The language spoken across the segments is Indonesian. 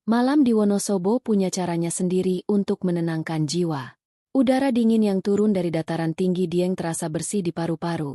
Malam di Wonosobo punya caranya sendiri untuk menenangkan jiwa. Udara dingin yang turun dari dataran tinggi Dieng terasa bersih di paru-paru,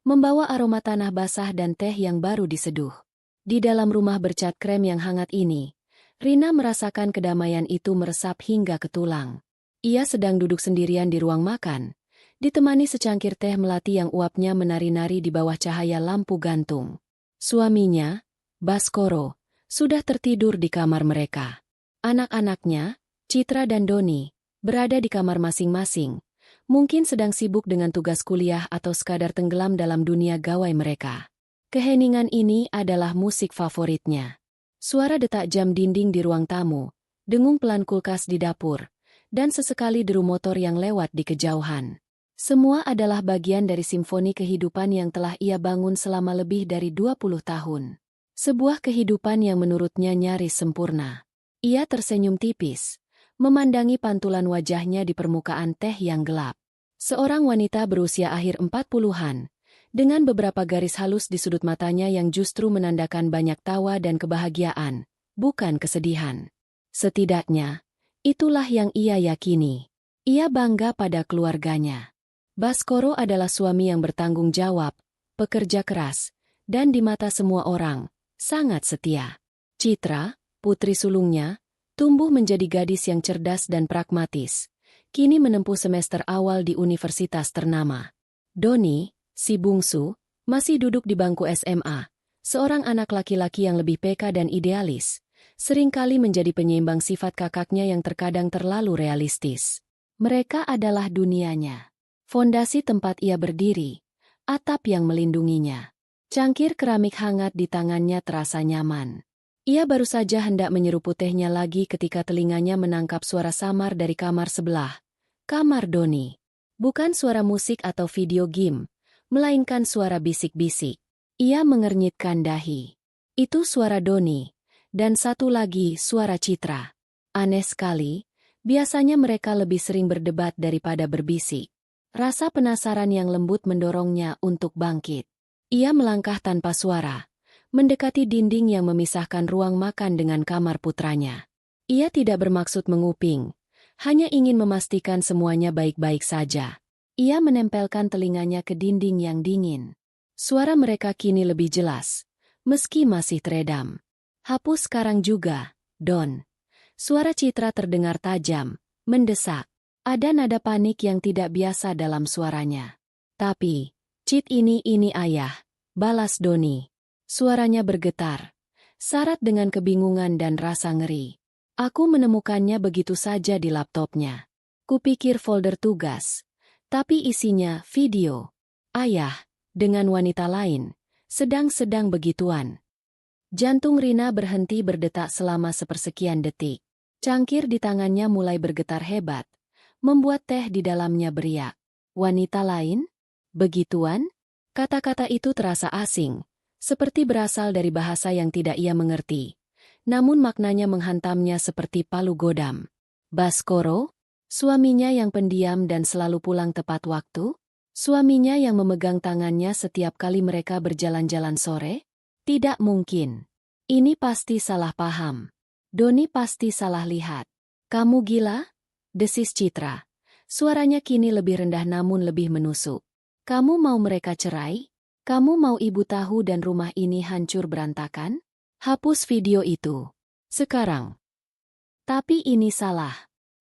membawa aroma tanah basah dan teh yang baru diseduh. Di dalam rumah bercat krem yang hangat ini, Rina merasakan kedamaian itu meresap hingga ke tulang. Ia sedang duduk sendirian di ruang makan, ditemani secangkir teh melati yang uapnya menari-nari di bawah cahaya lampu gantung. Suaminya, Baskoro, sudah tertidur di kamar mereka. Anak-anaknya, Citra dan Doni, berada di kamar masing-masing, mungkin sedang sibuk dengan tugas kuliah atau sekadar tenggelam dalam dunia gawai mereka. Keheningan ini adalah musik favoritnya. Suara detak jam dinding di ruang tamu, dengung pelan kulkas di dapur, dan sesekali deru motor yang lewat di kejauhan. Semua adalah bagian dari simfoni kehidupan yang telah ia bangun selama lebih dari 20 tahun. Sebuah kehidupan yang menurutnya nyaris sempurna. Ia tersenyum tipis, memandangi pantulan wajahnya di permukaan teh yang gelap. Seorang wanita berusia akhir 40-an, dengan beberapa garis halus di sudut matanya yang justru menandakan banyak tawa dan kebahagiaan, bukan kesedihan. Setidaknya, itulah yang ia yakini. Ia bangga pada keluarganya. Baskoro adalah suami yang bertanggung jawab, pekerja keras, dan di mata semua orang, sangat setia. Citra, putri sulungnya, tumbuh menjadi gadis yang cerdas dan pragmatis, kini menempuh semester awal di universitas ternama. Doni, si bungsu, masih duduk di bangku SMA, seorang anak laki-laki yang lebih peka dan idealis, seringkali menjadi penyeimbang sifat kakaknya yang terkadang terlalu realistis. Mereka adalah dunianya. Fondasi tempat ia berdiri, atap yang melindunginya. Cangkir keramik hangat di tangannya terasa nyaman. Ia baru saja hendak menyeruput tehnya lagi ketika telinganya menangkap suara samar dari kamar sebelah. Kamar Doni. Bukan suara musik atau video game, melainkan suara bisik-bisik. Ia mengernyitkan dahi. Itu suara Doni. Dan satu lagi suara Citra. Aneh sekali, biasanya mereka lebih sering berdebat daripada berbisik. Rasa penasaran yang lembut mendorongnya untuk bangkit. Ia melangkah tanpa suara, mendekati dinding yang memisahkan ruang makan dengan kamar putranya. Ia tidak bermaksud menguping, hanya ingin memastikan semuanya baik-baik saja. Ia menempelkan telinganya ke dinding yang dingin. Suara mereka kini lebih jelas, meski masih teredam. Hapus sekarang juga, Don. Suara Citra terdengar tajam, mendesak. Ada nada panik yang tidak biasa dalam suaranya. Tapi, Cit ini ayah, balas Doni. Suaranya bergetar, syarat dengan kebingungan dan rasa ngeri. Aku menemukannya begitu saja di laptopnya. Kupikir folder tugas, tapi isinya video. Ayah, dengan wanita lain, sedang begituan. Jantung Rina berhenti berdetak selama sepersekian detik. Cangkir di tangannya mulai bergetar hebat, membuat teh di dalamnya beriak. Wanita lain? Begituan? Kata-kata itu terasa asing, seperti berasal dari bahasa yang tidak ia mengerti. Namun maknanya menghantamnya seperti palu godam. Baskoro? Suaminya yang pendiam dan selalu pulang tepat waktu? Suaminya yang memegang tangannya setiap kali mereka berjalan-jalan sore? Tidak mungkin. Ini pasti salah paham. Doni pasti salah lihat. Kamu gila? Desis Citra. Suaranya kini lebih rendah namun lebih menusuk. Kamu mau mereka cerai? Kamu mau ibu tahu dan rumah ini hancur berantakan? Hapus video itu. Sekarang. Tapi ini salah.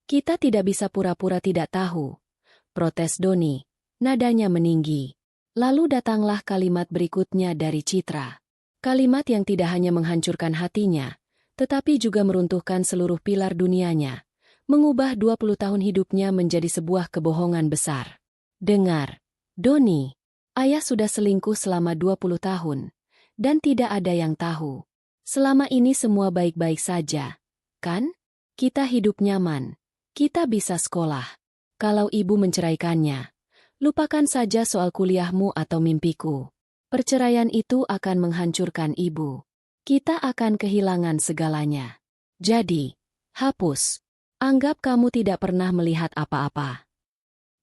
Kita tidak bisa pura-pura tidak tahu. Protes Doni. Nadanya meninggi. Lalu datanglah kalimat berikutnya dari Citra. Kalimat yang tidak hanya menghancurkan hatinya, tetapi juga meruntuhkan seluruh pilar dunianya. Mengubah 20 tahun hidupnya menjadi sebuah kebohongan besar. Dengar. Doni, ayah sudah selingkuh selama 20 tahun, dan tidak ada yang tahu. Selama ini semua baik-baik saja, kan? Kita hidup nyaman, kita bisa sekolah. Kalau ibu menceraikannya, lupakan saja soal kuliahmu atau mimpiku. Perceraian itu akan menghancurkan ibu. Kita akan kehilangan segalanya. Jadi, hapus. Anggap kamu tidak pernah melihat apa-apa.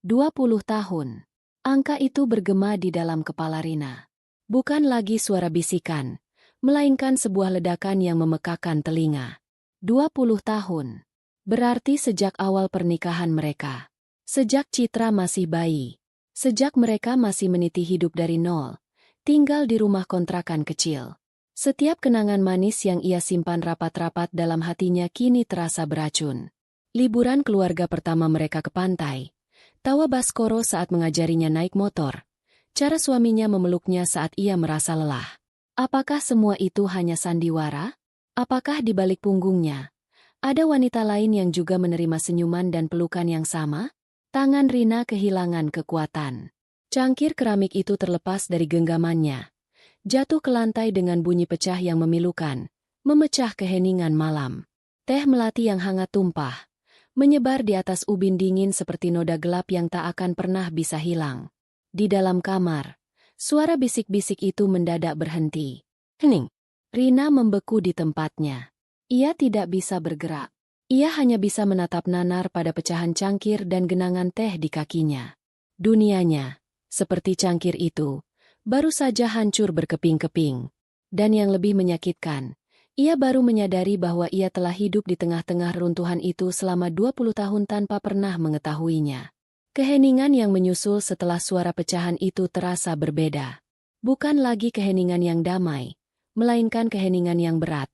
20 tahun. Angka itu bergema di dalam kepala Rina. Bukan lagi suara bisikan, melainkan sebuah ledakan yang memekakan telinga. 20 tahun. Berarti sejak awal pernikahan mereka. Sejak Citra masih bayi. Sejak mereka masih meniti hidup dari nol. Tinggal di rumah kontrakan kecil. Setiap kenangan manis yang ia simpan rapat-rapat dalam hatinya kini terasa beracun. Liburan keluarga pertama mereka ke pantai. Tawa Baskoro saat mengajarinya naik motor. Cara suaminya memeluknya saat ia merasa lelah. Apakah semua itu hanya sandiwara? Apakah di balik punggungnya ada wanita lain yang juga menerima senyuman dan pelukan yang sama? Tangan Rina kehilangan kekuatan. Cangkir keramik itu terlepas dari genggamannya. Jatuh ke lantai dengan bunyi pecah yang memilukan, memecah keheningan malam. Teh melati yang hangat tumpah, menyebar di atas ubin dingin seperti noda gelap yang tak akan pernah bisa hilang. Di dalam kamar, suara bisik-bisik itu mendadak berhenti. Hening. Rina membeku di tempatnya. Ia tidak bisa bergerak. Ia hanya bisa menatap nanar pada pecahan cangkir dan genangan teh di kakinya. Dunianya, seperti cangkir itu, baru saja hancur berkeping-keping. Dan yang lebih menyakitkan, ia baru menyadari bahwa ia telah hidup di tengah-tengah runtuhan itu selama 20 tahun tanpa pernah mengetahuinya. Keheningan yang menyusul setelah suara pecahan itu terasa berbeda. Bukan lagi keheningan yang damai, melainkan keheningan yang berat,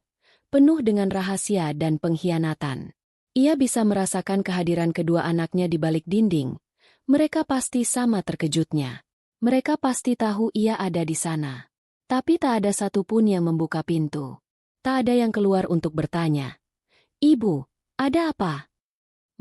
penuh dengan rahasia dan pengkhianatan. Ia bisa merasakan kehadiran kedua anaknya di balik dinding. Mereka pasti sama terkejutnya. Mereka pasti tahu ia ada di sana. Tapi tak ada satupun yang membuka pintu. Tak ada yang keluar untuk bertanya. "Ibu, ada apa?"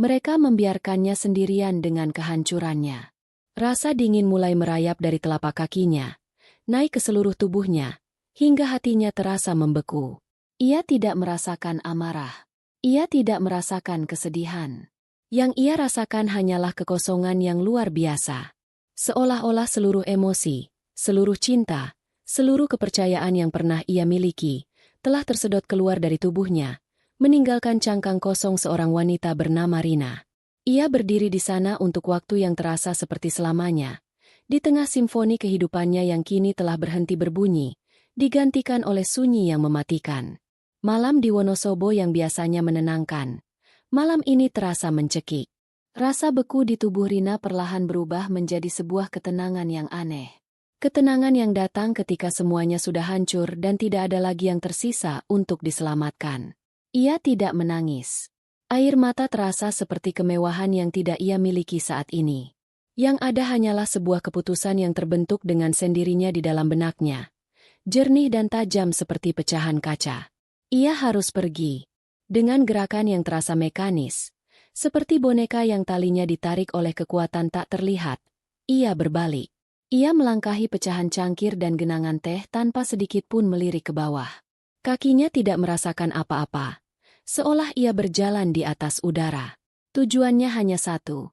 Mereka membiarkannya sendirian dengan kehancurannya. Rasa dingin mulai merayap dari telapak kakinya, naik ke seluruh tubuhnya, hingga hatinya terasa membeku. Ia tidak merasakan amarah. Ia tidak merasakan kesedihan. Yang ia rasakan hanyalah kekosongan yang luar biasa. Seolah-olah seluruh emosi, seluruh cinta, seluruh kepercayaan yang pernah ia miliki, telah tersedot keluar dari tubuhnya, meninggalkan cangkang kosong seorang wanita bernama Rina. Ia berdiri di sana untuk waktu yang terasa seperti selamanya, di tengah simfoni kehidupannya yang kini telah berhenti berbunyi, digantikan oleh sunyi yang mematikan. Malam di Wonosobo yang biasanya menenangkan, malam ini terasa mencekik. Rasa beku di tubuh Rina perlahan berubah menjadi sebuah ketenangan yang aneh. Ketenangan yang datang ketika semuanya sudah hancur dan tidak ada lagi yang tersisa untuk diselamatkan. Ia tidak menangis. Air mata terasa seperti kemewahan yang tidak ia miliki saat ini. Yang ada hanyalah sebuah keputusan yang terbentuk dengan sendirinya di dalam benaknya. Jernih dan tajam seperti pecahan kaca. Ia harus pergi. Dengan gerakan yang terasa mekanis, seperti boneka yang talinya ditarik oleh kekuatan tak terlihat, ia berbalik. Ia melangkahi pecahan cangkir dan genangan teh tanpa sedikit pun melirik ke bawah. Kakinya tidak merasakan apa-apa, seolah ia berjalan di atas udara. Tujuannya hanya satu,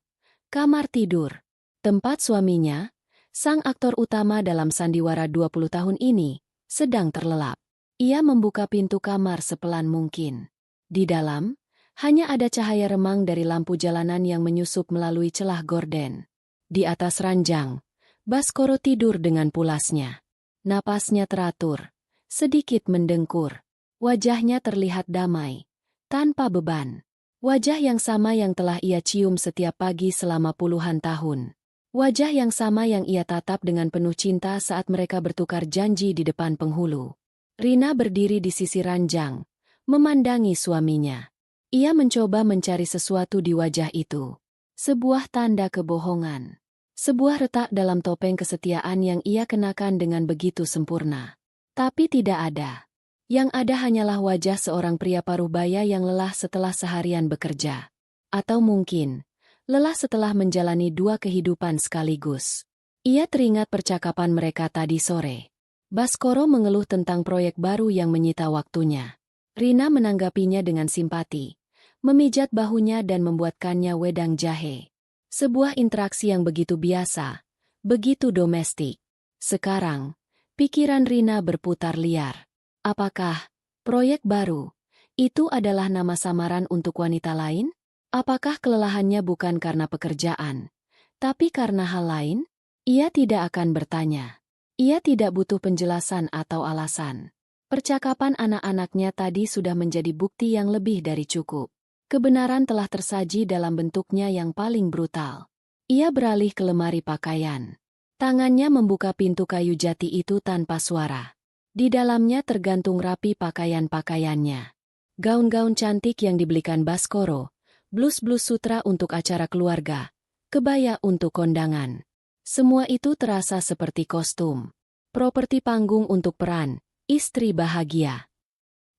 kamar tidur. Tempat suaminya, sang aktor utama dalam sandiwara 20 tahun ini, sedang terlelap. Ia membuka pintu kamar sepelan mungkin. Di dalam, hanya ada cahaya remang dari lampu jalanan yang menyusup melalui celah gorden. Di atas ranjang, Baskoro tidur dengan pulasnya. Napasnya teratur, sedikit mendengkur. Wajahnya terlihat damai, tanpa beban. Wajah yang sama yang telah ia cium setiap pagi selama puluhan tahun. Wajah yang sama yang ia tatap dengan penuh cinta saat mereka bertukar janji di depan penghulu. Rina berdiri di sisi ranjang, memandangi suaminya. Ia mencoba mencari sesuatu di wajah itu. Sebuah tanda kebohongan. Sebuah retak dalam topeng kesetiaan yang ia kenakan dengan begitu sempurna. Tapi tidak ada. Yang ada hanyalah wajah seorang pria paruh baya yang lelah setelah seharian bekerja. Atau mungkin, lelah setelah menjalani dua kehidupan sekaligus. Ia teringat percakapan mereka tadi sore. Baskoro mengeluh tentang proyek baru yang menyita waktunya. Rina menanggapinya dengan simpati, memijat bahunya dan membuatkannya wedang jahe. Sebuah interaksi yang begitu biasa, begitu domestik. Sekarang, pikiran Rina berputar liar. Apakah proyek baru itu adalah nama samaran untuk wanita lain? Apakah kelelahannya bukan karena pekerjaan, tapi karena hal lain? Ia tidak akan bertanya. Ia tidak butuh penjelasan atau alasan. Percakapan anak-anaknya tadi sudah menjadi bukti yang lebih dari cukup. Kebenaran telah tersaji dalam bentuknya yang paling brutal. Ia beralih ke lemari pakaian. Tangannya membuka pintu kayu jati itu tanpa suara. Di dalamnya tergantung rapi pakaian-pakaiannya. Gaun-gaun cantik yang dibelikan Baskoro, blus-blus sutra untuk acara keluarga, kebaya untuk kondangan. Semua itu terasa seperti kostum. Properti panggung untuk peran, istri bahagia.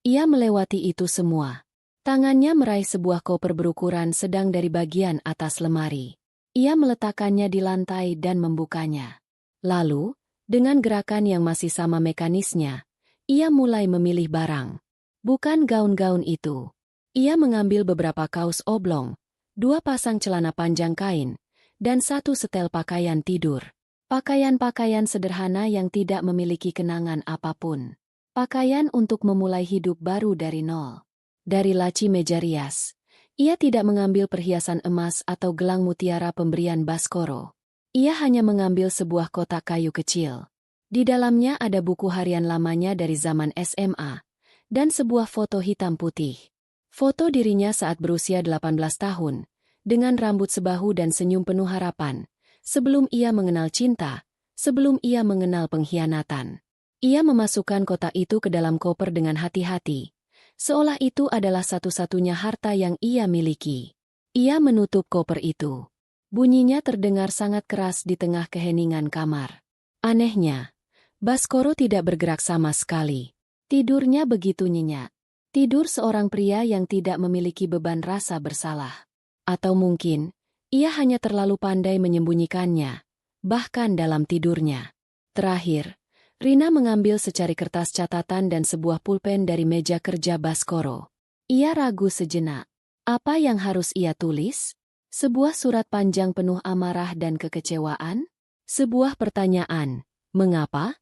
Ia melewati itu semua. Tangannya meraih sebuah koper berukuran sedang dari bagian atas lemari. Ia meletakkannya di lantai dan membukanya. Lalu, dengan gerakan yang masih sama mekanisnya, ia mulai memilih barang. Bukan gaun-gaun itu. Ia mengambil beberapa kaos oblong, 2 pasang celana panjang kain, dan 1 setel pakaian tidur. Pakaian-pakaian sederhana yang tidak memiliki kenangan apapun. Pakaian untuk memulai hidup baru dari nol. Dari laci meja rias, ia tidak mengambil perhiasan emas atau gelang mutiara pemberian Baskoro. Ia hanya mengambil sebuah kotak kayu kecil. Di dalamnya ada buku harian lamanya dari zaman SMA, dan sebuah foto hitam putih. Foto dirinya saat berusia 18 tahun, dengan rambut sebahu dan senyum penuh harapan, sebelum ia mengenal cinta, sebelum ia mengenal pengkhianatan. Ia memasukkan kotak itu ke dalam koper dengan hati-hati, seolah itu adalah satu-satunya harta yang ia miliki. Ia menutup koper itu. Bunyinya terdengar sangat keras di tengah keheningan kamar. Anehnya, Baskoro tidak bergerak sama sekali. Tidurnya begitu nyenyak. Tidur seorang pria yang tidak memiliki beban rasa bersalah. Atau mungkin, ia hanya terlalu pandai menyembunyikannya, bahkan dalam tidurnya. Terakhir, Rina mengambil secari kertas catatan dan sebuah pulpen dari meja kerja Baskoro. Ia ragu sejenak. Apa yang harus ia tulis? Sebuah surat panjang penuh amarah dan kekecewaan? Sebuah pertanyaan, mengapa?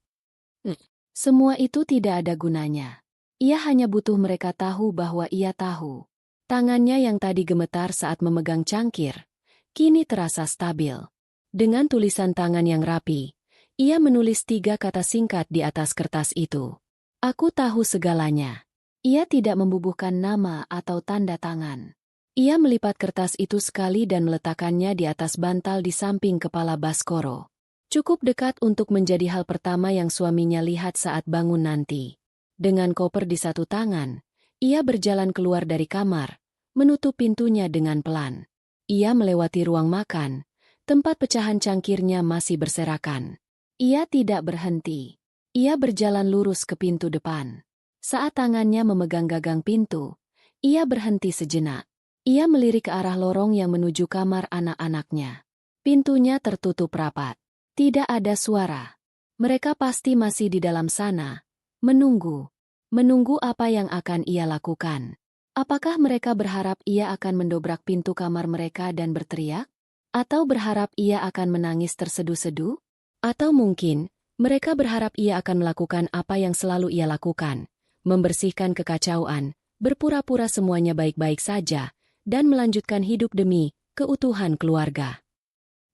Semua itu tidak ada gunanya. Ia hanya butuh mereka tahu bahwa ia tahu. Tangannya yang tadi gemetar saat memegang cangkir, kini terasa stabil. Dengan tulisan tangan yang rapi, ia menulis 3 kata singkat di atas kertas itu. Aku tahu segalanya. Ia tidak membubuhkan nama atau tanda tangan. Ia melipat kertas itu sekali dan meletakkannya di atas bantal di samping kepala Baskoro. Cukup dekat untuk menjadi hal pertama yang suaminya lihat saat bangun nanti. Dengan koper di satu tangan, ia berjalan keluar dari kamar, menutup pintunya dengan pelan. Ia melewati ruang makan, tempat pecahan cangkirnya masih berserakan. Ia tidak berhenti. Ia berjalan lurus ke pintu depan. Saat tangannya memegang gagang pintu, ia berhenti sejenak. Ia melirik ke arah lorong yang menuju kamar anak-anaknya. Pintunya tertutup rapat. Tidak ada suara. Mereka pasti masih di dalam sana, menunggu. Menunggu apa yang akan ia lakukan. Apakah mereka berharap ia akan mendobrak pintu kamar mereka dan berteriak? Atau berharap ia akan menangis terseduh-seduh? Atau mungkin, mereka berharap ia akan melakukan apa yang selalu ia lakukan, membersihkan kekacauan, berpura-pura semuanya baik-baik saja, dan melanjutkan hidup demi keutuhan keluarga.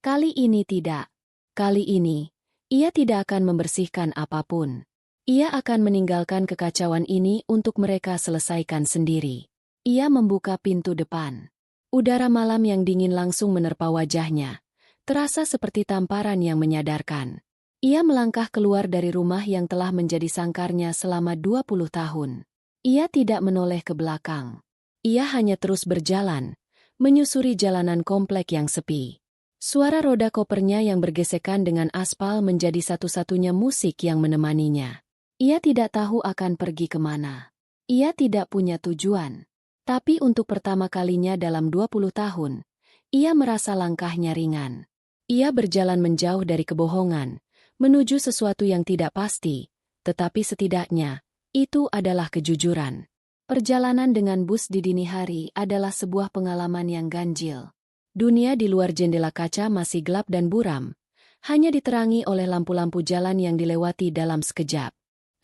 Kali ini tidak. Kali ini, ia tidak akan membersihkan apapun. Ia akan meninggalkan kekacauan ini untuk mereka selesaikan sendiri. Ia membuka pintu depan. Udara malam yang dingin langsung menerpa wajahnya, terasa seperti tamparan yang menyadarkan. Ia melangkah keluar dari rumah yang telah menjadi sangkarnya selama 20 tahun. Ia tidak menoleh ke belakang. Ia hanya terus berjalan, menyusuri jalanan komplek yang sepi. Suara roda kopernya yang bergesekan dengan aspal menjadi satu-satunya musik yang menemaninya. Ia tidak tahu akan pergi kemana. Ia tidak punya tujuan. Tapi untuk pertama kalinya dalam 20 tahun, ia merasa langkahnya ringan. Ia berjalan menjauh dari kebohongan, menuju sesuatu yang tidak pasti, tetapi setidaknya, itu adalah kejujuran. Perjalanan dengan bus di dini hari adalah sebuah pengalaman yang ganjil. Dunia di luar jendela kaca masih gelap dan buram, hanya diterangi oleh lampu-lampu jalan yang dilewati dalam sekejap.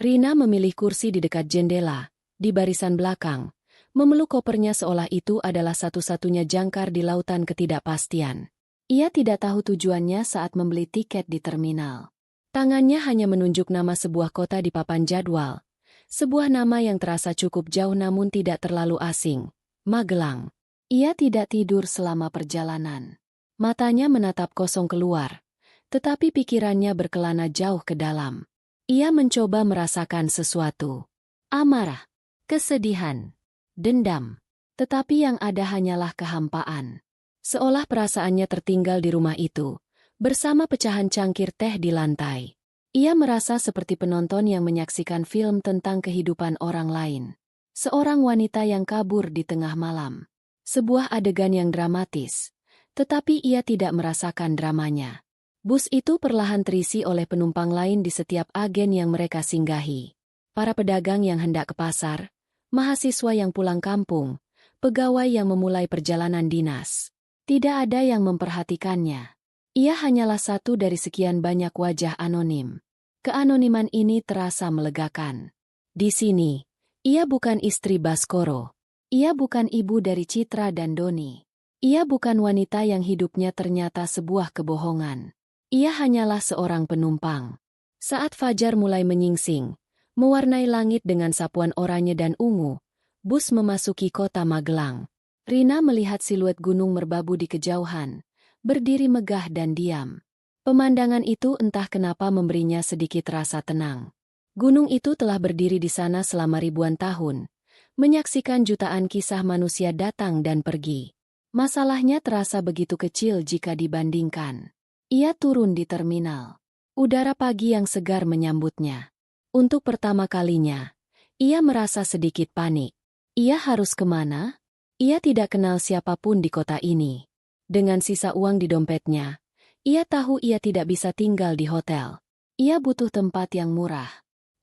Rina memilih kursi di dekat jendela, di barisan belakang, memeluk kopernya seolah itu adalah satu-satunya jangkar di lautan ketidakpastian. Ia tidak tahu tujuannya saat membeli tiket di terminal. Tangannya hanya menunjuk nama sebuah kota di papan jadwal, Sebuah nama yang terasa cukup jauh namun tidak terlalu asing. Magelang. Ia tidak tidur selama perjalanan. Matanya menatap kosong keluar, tetapi pikirannya berkelana jauh ke dalam. Ia mencoba merasakan sesuatu. Amarah, kesedihan, dendam. Tetapi yang ada hanyalah kehampaan. Seolah perasaannya tertinggal di rumah itu, bersama pecahan cangkir teh di lantai. Ia merasa seperti penonton yang menyaksikan film tentang kehidupan orang lain. Seorang wanita yang kabur di tengah malam. Sebuah adegan yang dramatis. Tetapi ia tidak merasakan dramanya. Bus itu perlahan terisi oleh penumpang lain di setiap agen yang mereka singgahi. Para pedagang yang hendak ke pasar, mahasiswa yang pulang kampung, pegawai yang memulai perjalanan dinas. Tidak ada yang memperhatikannya. Ia hanyalah satu dari sekian banyak wajah anonim. Keanoniman ini terasa melegakan. Di sini, ia bukan istri Baskoro. Ia bukan ibu dari Citra dan Doni. Ia bukan wanita yang hidupnya ternyata sebuah kebohongan. Ia hanyalah seorang penumpang. Saat fajar mulai menyingsing, mewarnai langit dengan sapuan oranye dan ungu, bus memasuki kota Magelang. Rina melihat siluet gunung merbabu di kejauhan, berdiri megah dan diam. Pemandangan itu entah kenapa memberinya sedikit rasa tenang. Gunung itu telah berdiri di sana selama ribuan tahun, menyaksikan jutaan kisah manusia datang dan pergi. Masalahnya terasa begitu kecil jika dibandingkan. Ia turun di terminal. Udara pagi yang segar menyambutnya. Untuk pertama kalinya, ia merasa sedikit panik. Ia harus kemana? Ia tidak kenal siapapun di kota ini. Dengan sisa uang di dompetnya, ia tahu ia tidak bisa tinggal di hotel. Ia butuh tempat yang murah.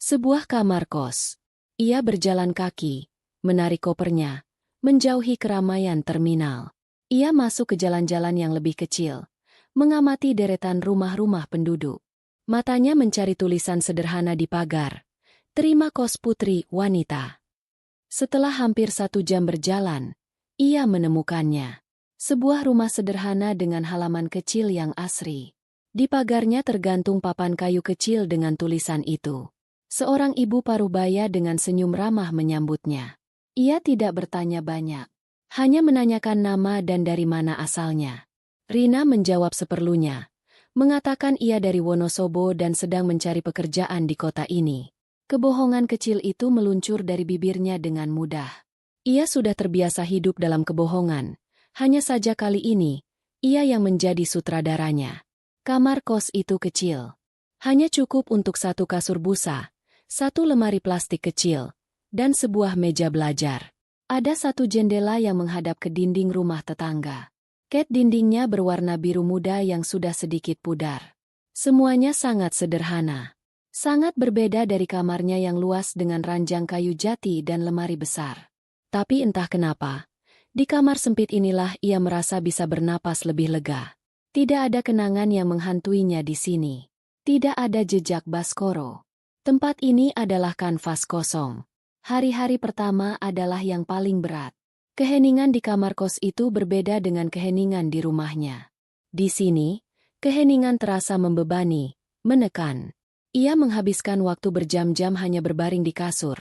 Sebuah kamar kos. Ia berjalan kaki, menarik kopernya, menjauhi keramaian terminal. Ia masuk ke jalan-jalan yang lebih kecil, mengamati deretan rumah-rumah penduduk. Matanya mencari tulisan sederhana di pagar. Terima kos putri wanita. Setelah hampir 1 jam berjalan, ia menemukannya. Sebuah rumah sederhana dengan halaman kecil yang asri. Di pagarnya tergantung papan kayu kecil dengan tulisan itu. Seorang ibu parubaya dengan senyum ramah menyambutnya. Ia tidak bertanya banyak. Hanya menanyakan nama dan dari mana asalnya. Rina menjawab seperlunya. Mengatakan ia dari Wonosobo dan sedang mencari pekerjaan di kota ini. Kebohongan kecil itu meluncur dari bibirnya dengan mudah. Ia sudah terbiasa hidup dalam kebohongan. Hanya saja kali ini, ia yang menjadi sutradaranya. Kamar kos itu kecil. Hanya cukup untuk 1 kasur busa, 1 lemari plastik kecil, dan sebuah meja belajar. Ada 1 jendela yang menghadap ke dinding rumah tetangga. Cat dindingnya berwarna biru muda yang sudah sedikit pudar. Semuanya sangat sederhana. Sangat berbeda dari kamarnya yang luas dengan ranjang kayu jati dan lemari besar. Tapi entah kenapa, di kamar sempit inilah ia merasa bisa bernapas lebih lega. Tidak ada kenangan yang menghantuinya di sini. Tidak ada jejak Baskoro. Tempat ini adalah kanvas kosong. Hari-hari pertama adalah yang paling berat. Keheningan di kamar kos itu berbeda dengan keheningan di rumahnya. Di sini, keheningan terasa membebani, menekan. Ia menghabiskan waktu berjam-jam hanya berbaring di kasur,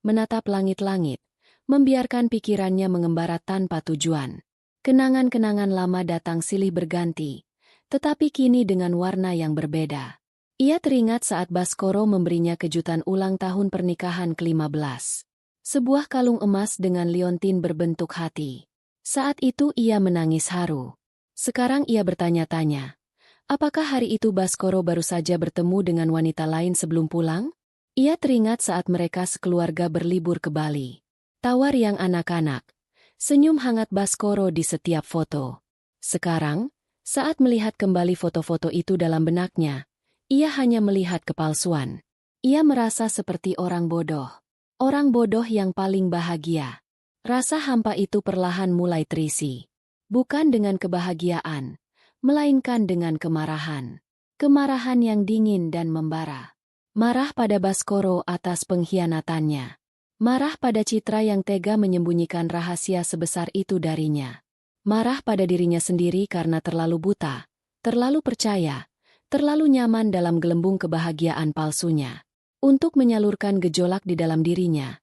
menatap langit-langit, membiarkan pikirannya mengembara tanpa tujuan. Kenangan-kenangan lama datang silih berganti, tetapi kini dengan warna yang berbeda. Ia teringat saat Baskoro memberinya kejutan ulang tahun pernikahan ke-15. Sebuah kalung emas dengan liontin berbentuk hati. Saat itu ia menangis haru. Sekarang ia bertanya-tanya, apakah hari itu Baskoro baru saja bertemu dengan wanita lain sebelum pulang? Ia teringat saat mereka sekeluarga berlibur ke Bali. Tawa riang anak-anak, senyum hangat Baskoro di setiap foto. Sekarang, saat melihat kembali foto-foto itu dalam benaknya, ia hanya melihat kepalsuan. Ia merasa seperti orang bodoh. Orang bodoh yang paling bahagia. Rasa hampa itu perlahan mulai terisi. Bukan dengan kebahagiaan, melainkan dengan kemarahan. Kemarahan yang dingin dan membara. Marah pada Baskoro atas pengkhianatannya. Marah pada Citra yang tega menyembunyikan rahasia sebesar itu darinya. Marah pada dirinya sendiri karena terlalu buta, terlalu percaya, terlalu nyaman dalam gelembung kebahagiaan palsunya. Untuk menyalurkan gejolak di dalam dirinya,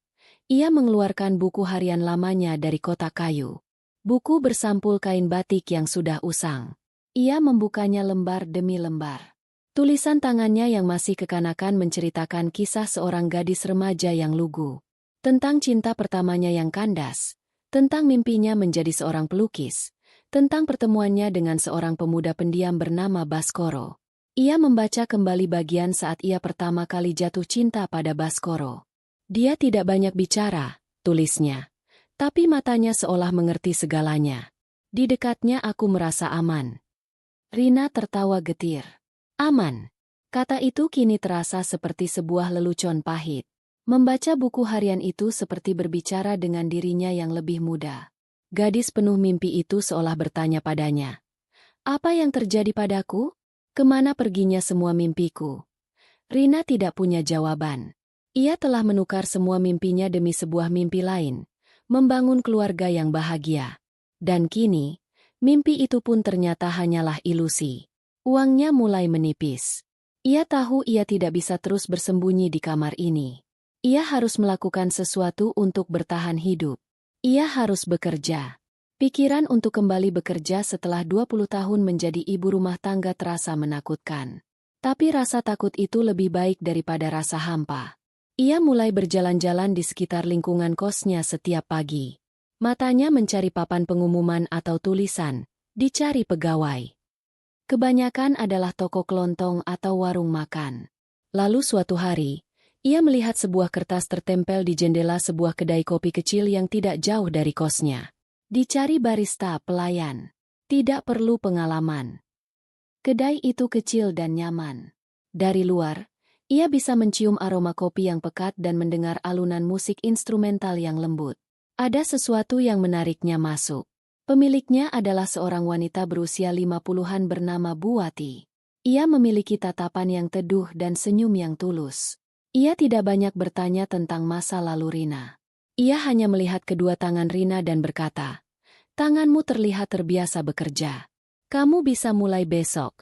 ia mengeluarkan buku harian lamanya dari kotak kayu. Buku bersampul kain batik yang sudah usang. Ia membukanya lembar demi lembar. Tulisan tangannya yang masih kekanakan menceritakan kisah seorang gadis remaja yang lugu. Tentang cinta pertamanya yang kandas. Tentang mimpinya menjadi seorang pelukis. Tentang pertemuannya dengan seorang pemuda pendiam bernama Baskoro. Ia membaca kembali bagian saat ia pertama kali jatuh cinta pada Baskoro. Dia tidak banyak bicara, tulisnya. Tapi matanya seolah mengerti segalanya. Di dekatnya aku merasa aman. Rina tertawa getir. Aman. Kata itu kini terasa seperti sebuah lelucon pahit. Membaca buku harian itu seperti berbicara dengan dirinya yang lebih muda. Gadis penuh mimpi itu seolah bertanya padanya. Apa yang terjadi padaku? Kemana perginya semua mimpiku? Rina tidak punya jawaban. Ia telah menukar semua mimpinya demi sebuah mimpi lain, membangun keluarga yang bahagia. Dan kini, mimpi itu pun ternyata hanyalah ilusi. Uangnya mulai menipis. Ia tahu ia tidak bisa terus bersembunyi di kamar ini. Ia harus melakukan sesuatu untuk bertahan hidup. Ia harus bekerja. Pikiran untuk kembali bekerja setelah 20 tahun menjadi ibu rumah tangga terasa menakutkan. Tapi rasa takut itu lebih baik daripada rasa hampa. Ia mulai berjalan-jalan di sekitar lingkungan kosnya setiap pagi. Matanya mencari papan pengumuman atau tulisan, dicari pegawai. Kebanyakan adalah toko kelontong atau warung makan. Lalu suatu hari, ia melihat sebuah kertas tertempel di jendela sebuah kedai kopi kecil yang tidak jauh dari kosnya. Dicari barista pelayan. Tidak perlu pengalaman. Kedai itu kecil dan nyaman. Dari luar, ia bisa mencium aroma kopi yang pekat dan mendengar alunan musik instrumental yang lembut. Ada sesuatu yang menariknya masuk. Pemiliknya adalah seorang wanita berusia 50-an bernama Buati. Ia memiliki tatapan yang teduh dan senyum yang tulus. Ia tidak banyak bertanya tentang masa lalu Rina. Ia hanya melihat kedua tangan Rina dan berkata, "Tanganmu terlihat terbiasa bekerja. Kamu bisa mulai besok."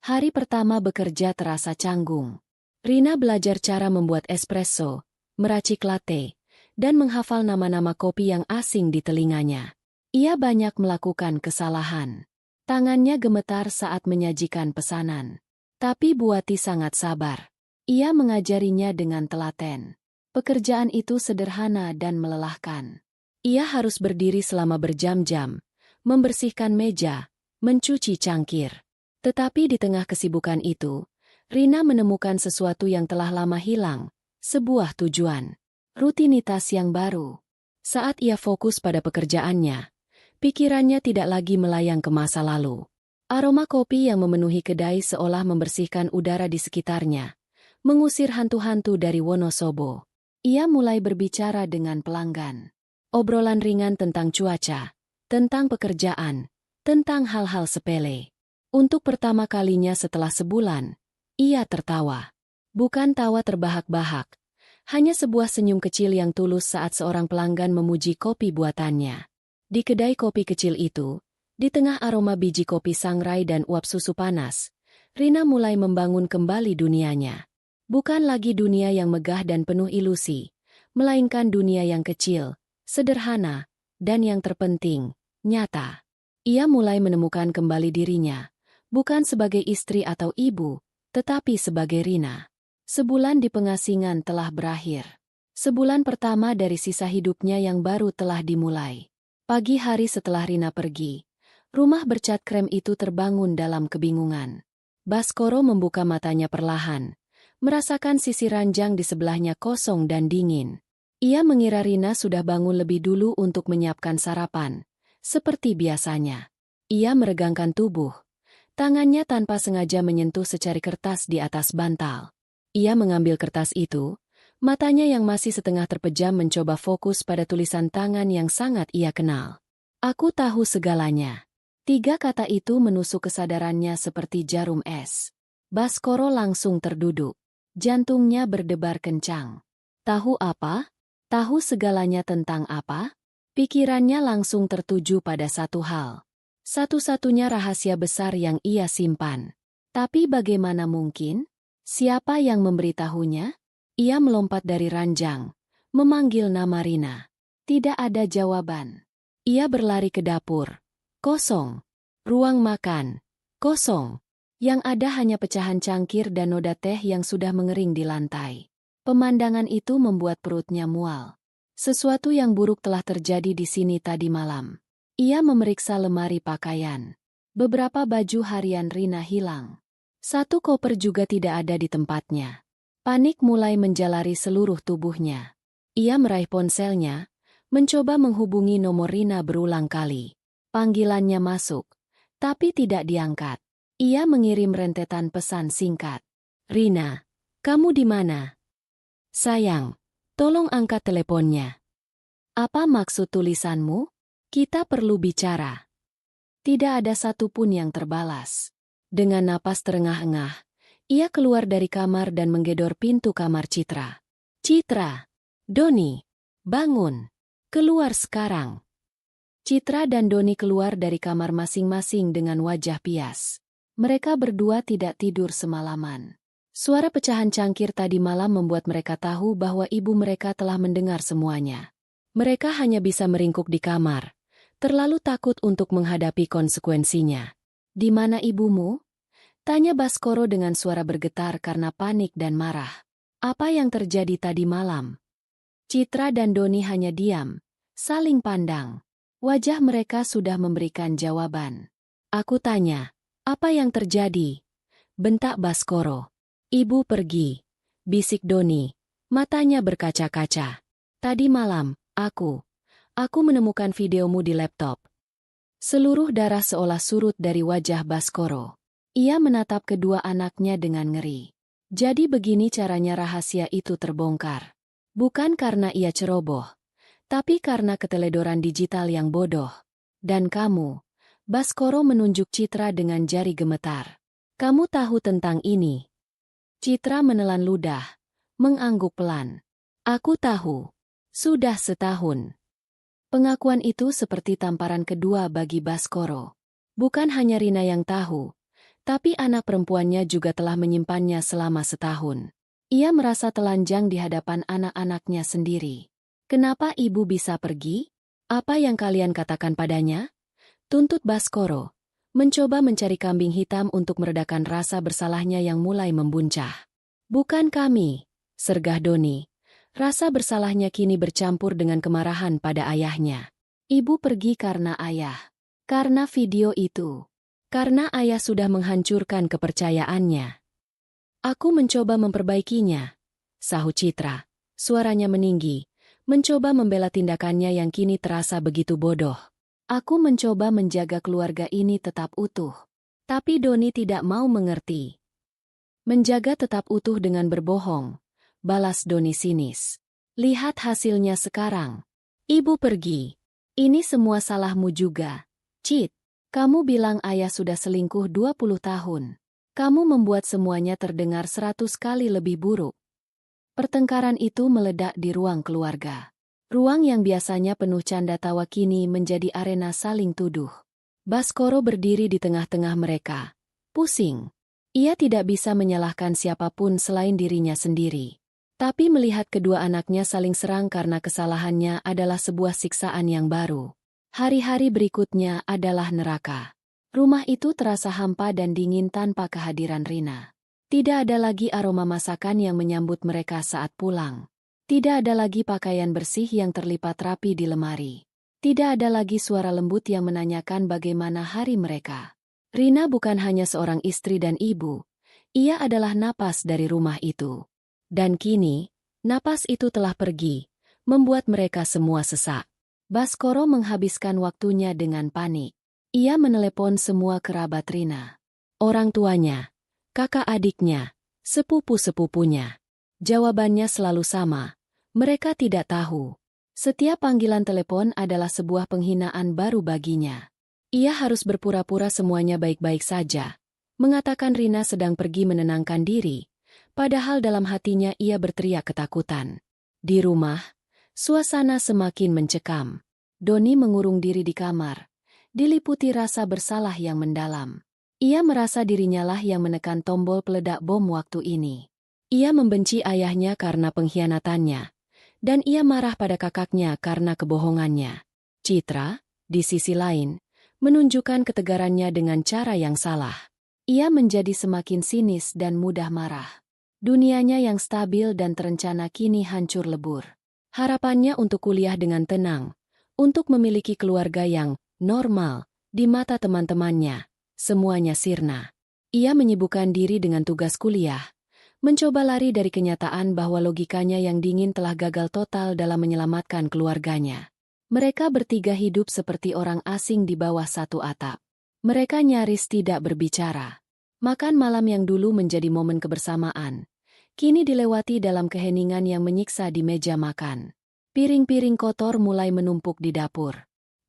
Hari pertama bekerja terasa canggung. Rina belajar cara membuat espresso, meracik latte, dan menghafal nama-nama kopi yang asing di telinganya. Ia banyak melakukan kesalahan. Tangannya gemetar saat menyajikan pesanan. Tapi Buati sangat sabar. Ia mengajarinya dengan telaten. Pekerjaan itu sederhana dan melelahkan. Ia harus berdiri selama berjam-jam, membersihkan meja, mencuci cangkir. Tetapi di tengah kesibukan itu, Rina menemukan sesuatu yang telah lama hilang, sebuah tujuan, rutinitas yang baru. Saat ia fokus pada pekerjaannya, pikirannya tidak lagi melayang ke masa lalu. Aroma kopi yang memenuhi kedai seolah membersihkan udara di sekitarnya, mengusir hantu-hantu dari Wonosobo. Ia mulai berbicara dengan pelanggan. Obrolan ringan tentang cuaca, tentang pekerjaan, tentang hal-hal sepele. Untuk pertama kalinya setelah sebulan, ia tertawa. Bukan tawa terbahak-bahak, hanya sebuah senyum kecil yang tulus saat seorang pelanggan memuji kopi buatannya. Di kedai kopi kecil itu, di tengah aroma biji kopi sangrai dan uap susu panas, Rina mulai membangun kembali dunianya. Bukan lagi dunia yang megah dan penuh ilusi, melainkan dunia yang kecil, sederhana, dan yang terpenting, nyata. Ia mulai menemukan kembali dirinya, bukan sebagai istri atau ibu, tetapi sebagai Rina. Sebulan di pengasingan telah berakhir. Sebulan pertama dari sisa hidupnya yang baru telah dimulai. Pagi hari setelah Rina pergi, rumah bercat krem itu terbangun dalam kebingungan. Baskoro membuka matanya perlahan, merasakan sisi ranjang di sebelahnya kosong dan dingin. Ia mengira Rina sudah bangun lebih dulu untuk menyiapkan sarapan, seperti biasanya. Ia meregangkan tubuh. Tangannya tanpa sengaja menyentuh secari kertas di atas bantal. Ia mengambil kertas itu, matanya yang masih setengah terpejam mencoba fokus pada tulisan tangan yang sangat ia kenal. "Aku tahu segalanya." 3 kata itu menusuk kesadarannya seperti jarum es. Baskoro langsung terduduk. Jantungnya berdebar kencang. Tahu apa? Tahu segalanya tentang apa? Pikirannya langsung tertuju pada satu hal. Satu-satunya rahasia besar yang ia simpan. Tapi bagaimana mungkin? Siapa yang memberitahunya? Ia melompat dari ranjang, memanggil nama Rina. Tidak ada jawaban. Ia berlari ke dapur. Kosong. Ruang makan. Kosong. Yang ada hanya pecahan cangkir dan noda teh yang sudah mengering di lantai. Pemandangan itu membuat perutnya mual. Sesuatu yang buruk telah terjadi di sini tadi malam. Ia memeriksa lemari pakaian. Beberapa baju harian Rina hilang. Satu koper juga tidak ada di tempatnya. Panik mulai menjalari seluruh tubuhnya. Ia meraih ponselnya, mencoba menghubungi nomor Rina berulang kali. Panggilannya masuk, tapi tidak diangkat. Ia mengirim rentetan pesan singkat. Rina, kamu di mana? Sayang, tolong angkat teleponnya. Apa maksud tulisanmu? Kita perlu bicara. Tidak ada satupun yang terbalas. Dengan napas terengah-engah, ia keluar dari kamar dan menggedor pintu kamar Citra. Citra, Doni, bangun. Keluar sekarang. Citra dan Doni keluar dari kamar masing-masing dengan wajah pias. Mereka berdua tidak tidur semalaman. Suara pecahan cangkir tadi malam membuat mereka tahu bahwa ibu mereka telah mendengar semuanya. Mereka hanya bisa meringkuk di kamar, terlalu takut untuk menghadapi konsekuensinya. Di mana ibumu? Tanya Baskoro dengan suara bergetar karena panik dan marah. Apa yang terjadi tadi malam? Citra dan Doni hanya diam, saling pandang. Wajah mereka sudah memberikan jawaban. Aku tanya. Apa yang terjadi? Bentak Baskoro. Ibu pergi. Bisik Doni. Matanya berkaca-kaca. Tadi malam, aku menemukan videomu di laptop. Seluruh darah seolah surut dari wajah Baskoro. Ia menatap kedua anaknya dengan ngeri. Jadi begini caranya rahasia itu terbongkar. Bukan karena ia ceroboh, tapi karena keteledoran digital yang bodoh. Dan kamu, Baskoro menunjuk Citra dengan jari gemetar. Kamu tahu tentang ini? Citra menelan ludah, mengangguk pelan. Aku tahu. Sudah setahun. Pengakuan itu seperti tamparan kedua bagi Baskoro. Bukan hanya Rina yang tahu, tapi anak perempuannya juga telah menyimpannya selama setahun. Ia merasa telanjang di hadapan anak-anaknya sendiri. Kenapa ibu bisa pergi? Apa yang kalian katakan padanya? Tuntut Baskoro, mencoba mencari kambing hitam untuk meredakan rasa bersalahnya yang mulai membuncah. Bukan kami, sergah Doni. Rasa bersalahnya kini bercampur dengan kemarahan pada ayahnya. Ibu pergi karena ayah. Karena video itu. Karena ayah sudah menghancurkan kepercayaannya. Aku mencoba memperbaikinya, sahut Citra. Suaranya meninggi, mencoba membela tindakannya yang kini terasa begitu bodoh. Aku mencoba menjaga keluarga ini tetap utuh. Tapi Doni tidak mau mengerti. Menjaga tetap utuh dengan berbohong, balas Doni sinis. Lihat hasilnya sekarang. Ibu pergi. Ini semua salahmu juga. Cit, kamu bilang ayah sudah selingkuh 20 tahun. Kamu membuat semuanya terdengar 100 kali lebih buruk. Pertengkaran itu meledak di ruang keluarga. Ruang yang biasanya penuh canda tawa kini menjadi arena saling tuduh. Baskoro berdiri di tengah-tengah mereka. Pusing. Ia tidak bisa menyalahkan siapapun selain dirinya sendiri. Tapi melihat kedua anaknya saling serang karena kesalahannya adalah sebuah siksaan yang baru. Hari-hari berikutnya adalah neraka. Rumah itu terasa hampa dan dingin tanpa kehadiran Rina. Tidak ada lagi aroma masakan yang menyambut mereka saat pulang. Tidak ada lagi pakaian bersih yang terlipat rapi di lemari. Tidak ada lagi suara lembut yang menanyakan bagaimana hari mereka. Rina bukan hanya seorang istri dan ibu. Ia adalah napas dari rumah itu. Dan kini, napas itu telah pergi, membuat mereka semua sesak. Baskoro menghabiskan waktunya dengan panik. Ia menelepon semua kerabat Rina. Orang tuanya, kakak adiknya, sepupu-sepupunya. Jawabannya selalu sama. Mereka tidak tahu. Setiap panggilan telepon adalah sebuah penghinaan baru baginya. Ia harus berpura-pura semuanya baik-baik saja. Mengatakan Rina sedang pergi menenangkan diri. Padahal dalam hatinya ia berteriak ketakutan. Di rumah, suasana semakin mencekam. Doni mengurung diri di kamar. Diliputi rasa bersalah yang mendalam. Ia merasa dirinya lah yang menekan tombol peledak bom waktu ini. Ia membenci ayahnya karena pengkhianatannya, dan ia marah pada kakaknya karena kebohongannya. Citra, di sisi lain, menunjukkan ketegarannya dengan cara yang salah. Ia menjadi semakin sinis dan mudah marah. Dunianya yang stabil dan terencana kini hancur lebur. Harapannya untuk kuliah dengan tenang, untuk memiliki keluarga yang normal di mata teman-temannya, semuanya sirna. Ia menyibukkan diri dengan tugas kuliah, mencoba lari dari kenyataan bahwa logikanya yang dingin telah gagal total dalam menyelamatkan keluarganya. Mereka bertiga hidup seperti orang asing di bawah satu atap. Mereka nyaris tidak berbicara. Makan malam yang dulu menjadi momen kebersamaan, kini dilewati dalam keheningan yang menyiksa di meja makan. Piring-piring kotor mulai menumpuk di dapur.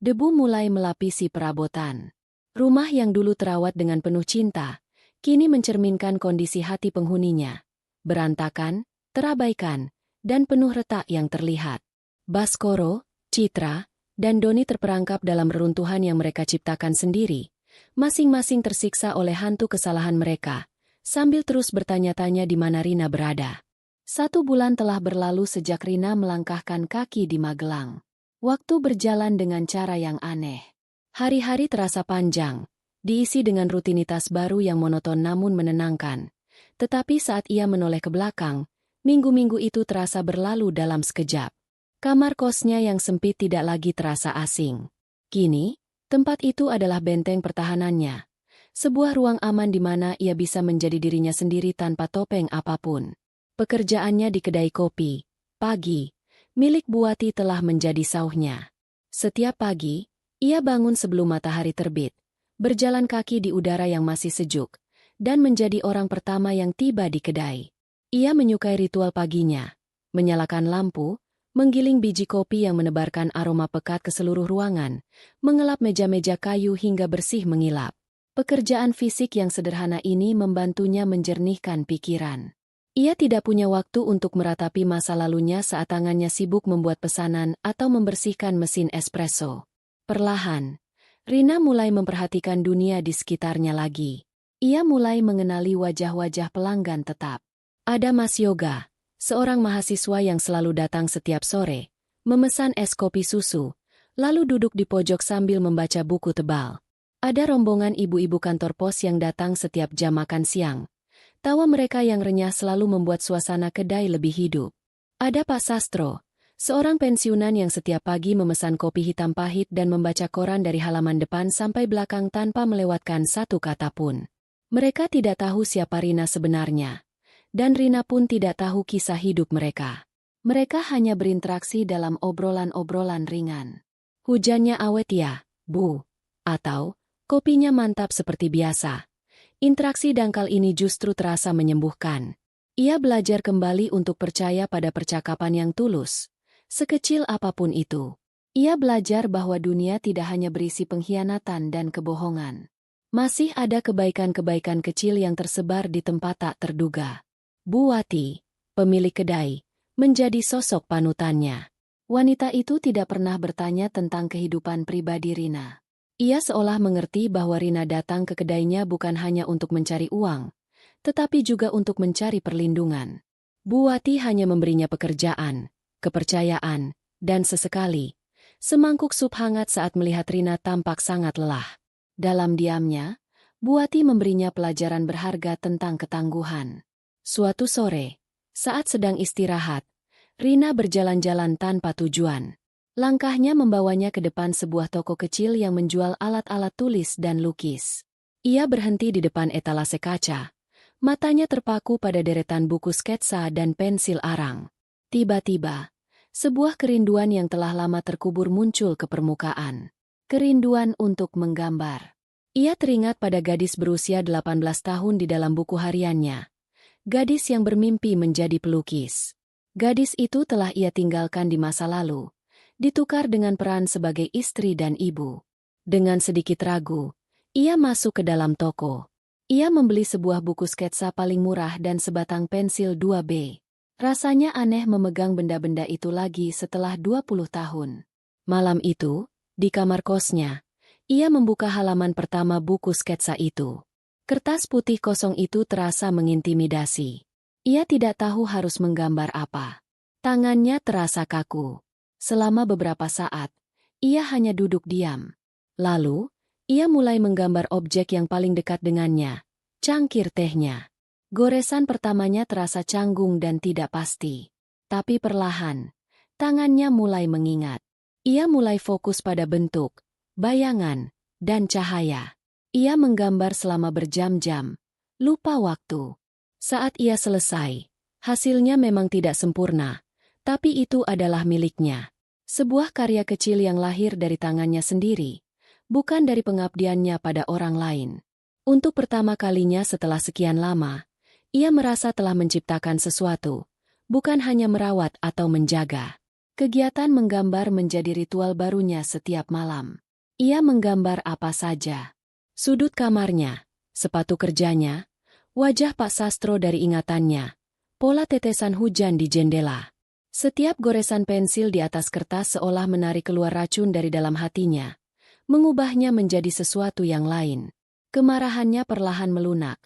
Debu mulai melapisi perabotan. Rumah yang dulu terawat dengan penuh cinta, kini mencerminkan kondisi hati penghuninya. Berantakan, terabaikan, dan penuh retak yang terlihat. Baskoro, Citra, dan Doni terperangkap dalam reruntuhan yang mereka ciptakan sendiri. Masing-masing tersiksa oleh hantu kesalahan mereka, sambil terus bertanya-tanya di mana Rina berada. 1 bulan telah berlalu sejak Rina melangkahkan kaki di Magelang. Waktu berjalan dengan cara yang aneh. Hari-hari terasa panjang, diisi dengan rutinitas baru yang monoton namun menenangkan. Tetapi saat ia menoleh ke belakang, minggu-minggu itu terasa berlalu dalam sekejap. Kamar kosnya yang sempit tidak lagi terasa asing. Kini, tempat itu adalah benteng pertahanannya. Sebuah ruang aman di mana ia bisa menjadi dirinya sendiri tanpa topeng apapun. Pekerjaannya di kedai kopi, pagi, milik Buati telah menjadi sauhnya. Setiap pagi, ia bangun sebelum matahari terbit, berjalan kaki di udara yang masih sejuk, dan menjadi orang pertama yang tiba di kedai. Ia menyukai ritual paginya, menyalakan lampu, menggiling biji kopi yang menebarkan aroma pekat ke seluruh ruangan, mengelap meja-meja kayu hingga bersih mengilap. Pekerjaan fisik yang sederhana ini membantunya menjernihkan pikiran. Ia tidak punya waktu untuk meratapi masa lalunya saat tangannya sibuk membuat pesanan atau membersihkan mesin espresso. Perlahan, Rina mulai memperhatikan dunia di sekitarnya lagi. Ia mulai mengenali wajah-wajah pelanggan tetap. Ada Mas Yoga, seorang mahasiswa yang selalu datang setiap sore, memesan es kopi susu, lalu duduk di pojok sambil membaca buku tebal. Ada rombongan ibu-ibu kantor pos yang datang setiap jam makan siang. Tawa mereka yang renyah selalu membuat suasana kedai lebih hidup. Ada Pak Sastro, seorang pensiunan yang setiap pagi memesan kopi hitam pahit dan membaca koran dari halaman depan sampai belakang tanpa melewatkan satu kata pun. Mereka tidak tahu siapa Rina sebenarnya. Dan Rina pun tidak tahu kisah hidup mereka. Mereka hanya berinteraksi dalam obrolan-obrolan ringan. Hujannya awet ya, Bu. Atau, kopinya mantap seperti biasa. Interaksi dangkal ini justru terasa menyembuhkan. Ia belajar kembali untuk percaya pada percakapan yang tulus. Sekecil apapun itu. Ia belajar bahwa dunia tidak hanya berisi pengkhianatan dan kebohongan. Masih ada kebaikan-kebaikan kecil yang tersebar di tempat tak terduga. Buati, pemilik kedai, menjadi sosok panutannya. Wanita itu tidak pernah bertanya tentang kehidupan pribadi Rina. Ia seolah mengerti bahwa Rina datang ke kedainya bukan hanya untuk mencari uang, tetapi juga untuk mencari perlindungan. Buati hanya memberinya pekerjaan, kepercayaan, dan sesekali, semangkuk sup hangat saat melihat Rina tampak sangat lelah. Dalam diamnya, Buati memberinya pelajaran berharga tentang ketangguhan. Suatu sore, saat sedang istirahat, Rina berjalan-jalan tanpa tujuan. Langkahnya membawanya ke depan sebuah toko kecil yang menjual alat-alat tulis dan lukis. Ia berhenti di depan etalase kaca. Matanya terpaku pada deretan buku sketsa dan pensil arang. Tiba-tiba, sebuah kerinduan yang telah lama terkubur muncul ke permukaan. Kerinduan untuk menggambar. Ia teringat pada gadis berusia 18 tahun di dalam buku hariannya. Gadis yang bermimpi menjadi pelukis. Gadis itu telah ia tinggalkan di masa lalu, ditukar dengan peran sebagai istri dan ibu. Dengan sedikit ragu, ia masuk ke dalam toko. Ia membeli sebuah buku sketsa paling murah dan sebatang pensil 2B. Rasanya aneh memegang benda-benda itu lagi setelah 20 tahun. Malam itu, di kamar kosnya, ia membuka halaman pertama buku sketsa itu. Kertas putih kosong itu terasa mengintimidasi. Ia tidak tahu harus menggambar apa. Tangannya terasa kaku. Selama beberapa saat, ia hanya duduk diam. Lalu, ia mulai menggambar objek yang paling dekat dengannya, cangkir tehnya. Goresan pertamanya terasa canggung dan tidak pasti. Tapi perlahan, tangannya mulai mengingat. Ia mulai fokus pada bentuk, bayangan, dan cahaya. Ia menggambar selama berjam-jam, lupa waktu. Saat ia selesai, hasilnya memang tidak sempurna, tapi itu adalah miliknya. Sebuah karya kecil yang lahir dari tangannya sendiri, bukan dari pengabdiannya pada orang lain. Untuk pertama kalinya setelah sekian lama, ia merasa telah menciptakan sesuatu, bukan hanya merawat atau menjaga. Kegiatan menggambar menjadi ritual barunya setiap malam. Ia menggambar apa saja. Sudut kamarnya, sepatu kerjanya, wajah Pak Sastro dari ingatannya, pola tetesan hujan di jendela. Setiap goresan pensil di atas kertas seolah menarik keluar racun dari dalam hatinya, mengubahnya menjadi sesuatu yang lain. Kemarahannya perlahan melunak,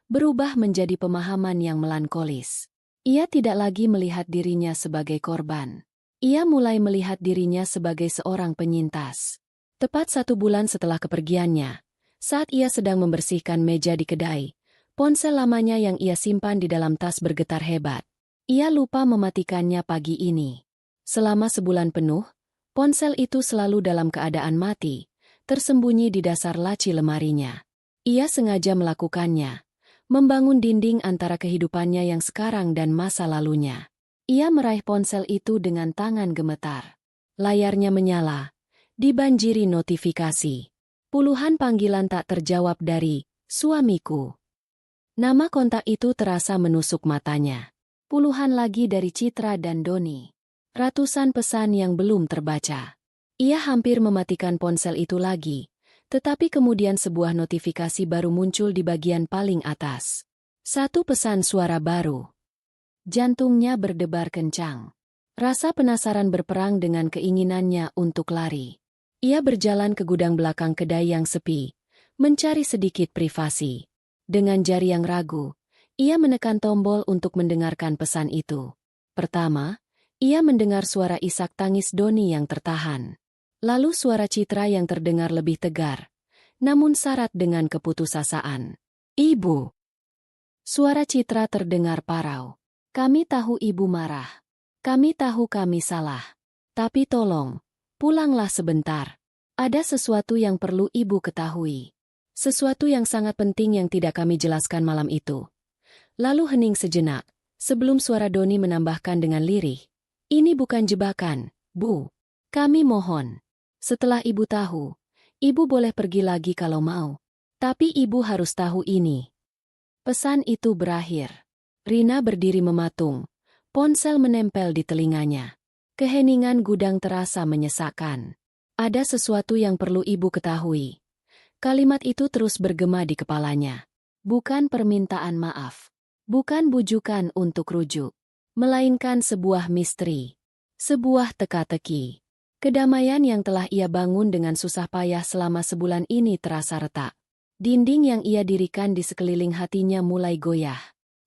berubah menjadi pemahaman yang melankolis. Ia tidak lagi melihat dirinya sebagai korban. Ia mulai melihat dirinya sebagai seorang penyintas. Tepat 1 bulan setelah kepergiannya, saat ia sedang membersihkan meja di kedai, ponsel lamanya yang ia simpan di dalam tas bergetar hebat. Ia lupa mematikannya pagi ini. Selama sebulan penuh, ponsel itu selalu dalam keadaan mati, tersembunyi di dasar laci lemarinya. Ia sengaja melakukannya, membangun dinding antara kehidupannya yang sekarang dan masa lalunya. Ia meraih ponsel itu dengan tangan gemetar. Layarnya menyala, dibanjiri notifikasi. Puluhan panggilan tak terjawab dari suamiku. Nama kontak itu terasa menusuk matanya. Puluhan lagi dari Citra dan Doni. Ratusan pesan yang belum terbaca. Ia hampir mematikan ponsel itu lagi, tetapi kemudian sebuah notifikasi baru muncul di bagian paling atas. 1 pesan suara baru. Jantungnya berdebar kencang. Rasa penasaran berperang dengan keinginannya untuk lari. Ia berjalan ke gudang belakang kedai yang sepi, mencari sedikit privasi. Dengan jari yang ragu, ia menekan tombol untuk mendengarkan pesan itu. Pertama, ia mendengar suara isak tangis Doni yang tertahan. Lalu suara Citra yang terdengar lebih tegar, namun syarat dengan keputusasaan. Ibu. Suara Citra terdengar parau. Kami tahu ibu marah. Kami tahu kami salah. Tapi tolong, pulanglah sebentar. Ada sesuatu yang perlu ibu ketahui. Sesuatu yang sangat penting yang tidak kami jelaskan malam itu. Lalu hening sejenak, sebelum suara Doni menambahkan dengan lirih. Ini bukan jebakan, Bu. Kami mohon. Setelah ibu tahu, ibu boleh pergi lagi kalau mau. Tapi ibu harus tahu ini. Pesan itu berakhir. Rina berdiri mematung. Ponsel menempel di telinganya. Keheningan gudang terasa menyesakkan. Ada sesuatu yang perlu ibu ketahui. Kalimat itu terus bergema di kepalanya. Bukan permintaan maaf. Bukan bujukan untuk rujuk. Melainkan sebuah misteri. Sebuah teka-teki. Kedamaian yang telah ia bangun dengan susah payah selama sebulan ini terasa retak. Dinding yang ia dirikan di sekeliling hatinya mulai goyah.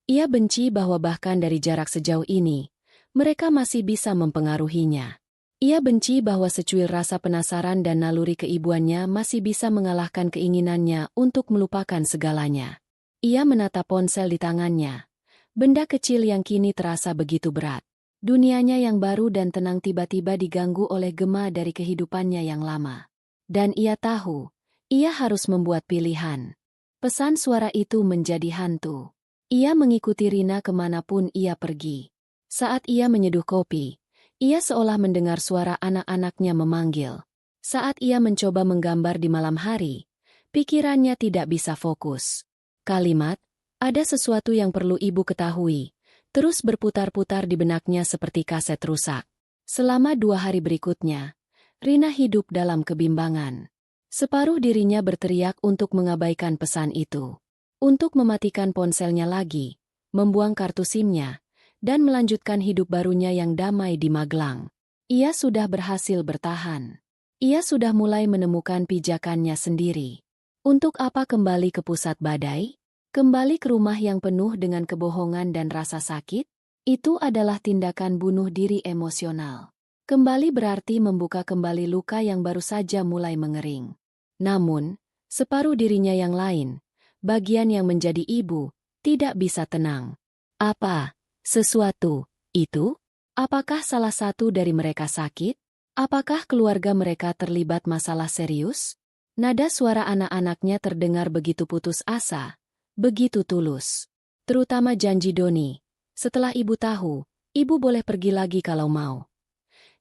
Ia benci bahwa bahkan dari jarak sejauh ini, mereka masih bisa mempengaruhinya. Ia benci bahwa secuil rasa penasaran dan naluri keibuannya masih bisa mengalahkan keinginannya untuk melupakan segalanya. Ia menatap ponsel di tangannya. Benda kecil yang kini terasa begitu berat. Dunianya yang baru dan tenang tiba-tiba diganggu oleh gema dari kehidupannya yang lama. Dan ia tahu, ia harus membuat pilihan. Pesan suara itu menjadi hantu. Ia mengikuti Rina kemanapun ia pergi. Saat ia menyeduh kopi, ia seolah mendengar suara anak-anaknya memanggil. Saat ia mencoba menggambar di malam hari, pikirannya tidak bisa fokus. Kalimat, ada sesuatu yang perlu ibu ketahui, terus berputar-putar di benaknya seperti kaset rusak. Selama 2 hari berikutnya, Rina hidup dalam kebimbangan. Separuh dirinya berteriak untuk mengabaikan pesan itu. Untuk mematikan ponselnya lagi, membuang kartu SIM-nya, dan melanjutkan hidup barunya yang damai di Magelang. Ia sudah berhasil bertahan. Ia sudah mulai menemukan pijakannya sendiri. Untuk apa kembali ke pusat badai? Kembali ke rumah yang penuh dengan kebohongan dan rasa sakit, itu adalah tindakan bunuh diri emosional. Kembali berarti membuka kembali luka yang baru saja mulai mengering. Namun, separuh dirinya yang lain, bagian yang menjadi ibu, tidak bisa tenang. Apa? Sesuatu itu? Apakah salah satu dari mereka sakit? Apakah keluarga mereka terlibat masalah serius? Nada suara anak-anaknya terdengar begitu putus asa. Begitu tulus. Terutama janji Doni. Setelah ibu tahu, ibu boleh pergi lagi kalau mau.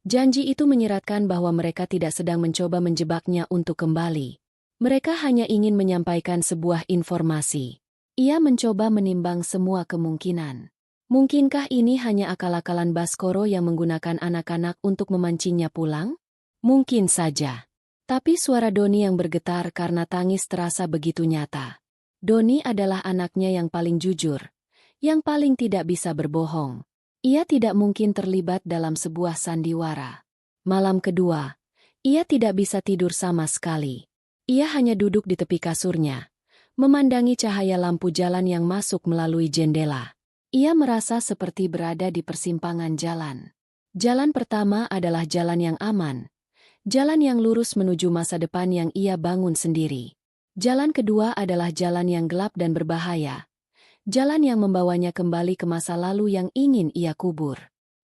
Janji itu menyiratkan bahwa mereka tidak sedang mencoba menjebaknya untuk kembali. Mereka hanya ingin menyampaikan sebuah informasi. Ia mencoba menimbang semua kemungkinan. Mungkinkah ini hanya akal-akalan Baskoro yang menggunakan anak-anak untuk memancingnya pulang? Mungkin saja. Tapi suara Doni yang bergetar karena tangis terasa begitu nyata. Doni adalah anaknya yang paling jujur, yang paling tidak bisa berbohong. Ia tidak mungkin terlibat dalam sebuah sandiwara. Malam kedua, ia tidak bisa tidur sama sekali. Ia hanya duduk di tepi kasurnya, memandangi cahaya lampu jalan yang masuk melalui jendela. Ia merasa seperti berada di persimpangan jalan. Jalan pertama adalah jalan yang aman, jalan yang lurus menuju masa depan yang ia bangun sendiri. Jalan kedua adalah jalan yang gelap dan berbahaya. Jalan yang membawanya kembali ke masa lalu yang ingin ia kubur.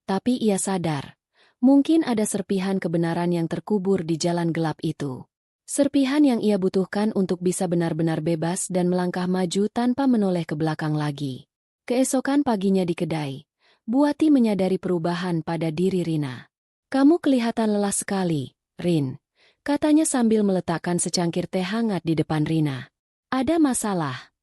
Tapi ia sadar, mungkin ada serpihan kebenaran yang terkubur di jalan gelap itu. Serpihan yang ia butuhkan untuk bisa benar-benar bebas dan melangkah maju tanpa menoleh ke belakang lagi. Keesokan paginya di kedai, Buati menyadari perubahan pada diri Rina. "Kamu kelihatan lelah sekali, Rin," katanya sambil meletakkan secangkir teh hangat di depan Rina. "Ada masalah?"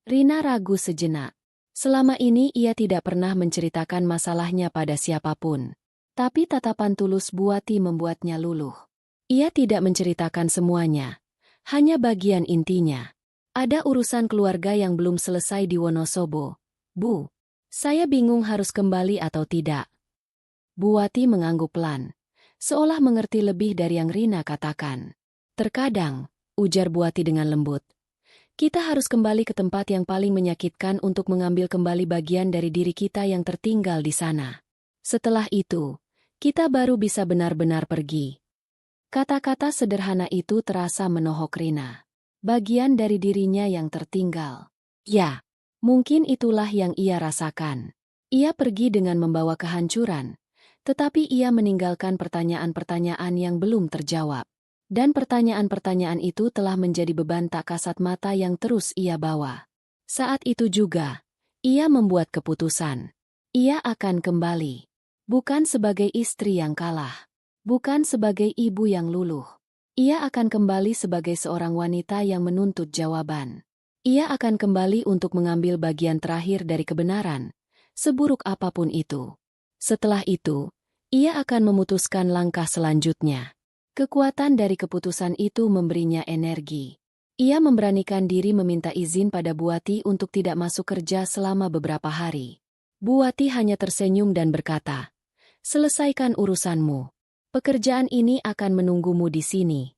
Rina ragu sejenak. Selama ini ia tidak pernah menceritakan masalahnya pada siapapun. Tapi tatapan tulus Buati membuatnya luluh. Ia tidak menceritakan semuanya, hanya bagian intinya. "Ada urusan keluarga yang belum selesai di Wonosobo, Bu. Saya bingung harus kembali atau tidak." Buati mengangguk pelan, seolah mengerti lebih dari yang Rina katakan. "Terkadang," ujar Buati dengan lembut, "kita harus kembali ke tempat yang paling menyakitkan untuk mengambil kembali bagian dari diri kita yang tertinggal di sana. Setelah itu, kita baru bisa benar-benar pergi." Kata-kata sederhana itu terasa menohok Rina. Bagian dari dirinya yang tertinggal. Ya, mungkin itulah yang ia rasakan. Ia pergi dengan membawa kehancuran, tetapi ia meninggalkan pertanyaan-pertanyaan yang belum terjawab. Dan pertanyaan-pertanyaan itu telah menjadi beban tak kasat mata yang terus ia bawa. Saat itu juga, ia membuat keputusan. Ia akan kembali. Bukan sebagai istri yang kalah. Bukan sebagai ibu yang luluh. Ia akan kembali sebagai seorang wanita yang menuntut jawaban. Ia akan kembali untuk mengambil bagian terakhir dari kebenaran, seburuk apapun itu. Setelah itu, ia akan memutuskan langkah selanjutnya. Kekuatan dari keputusan itu memberinya energi. Ia memberanikan diri meminta izin pada Buati untuk tidak masuk kerja selama beberapa hari. Buati hanya tersenyum dan berkata, "Selesaikan urusanmu. Pekerjaan ini akan menunggumu di sini."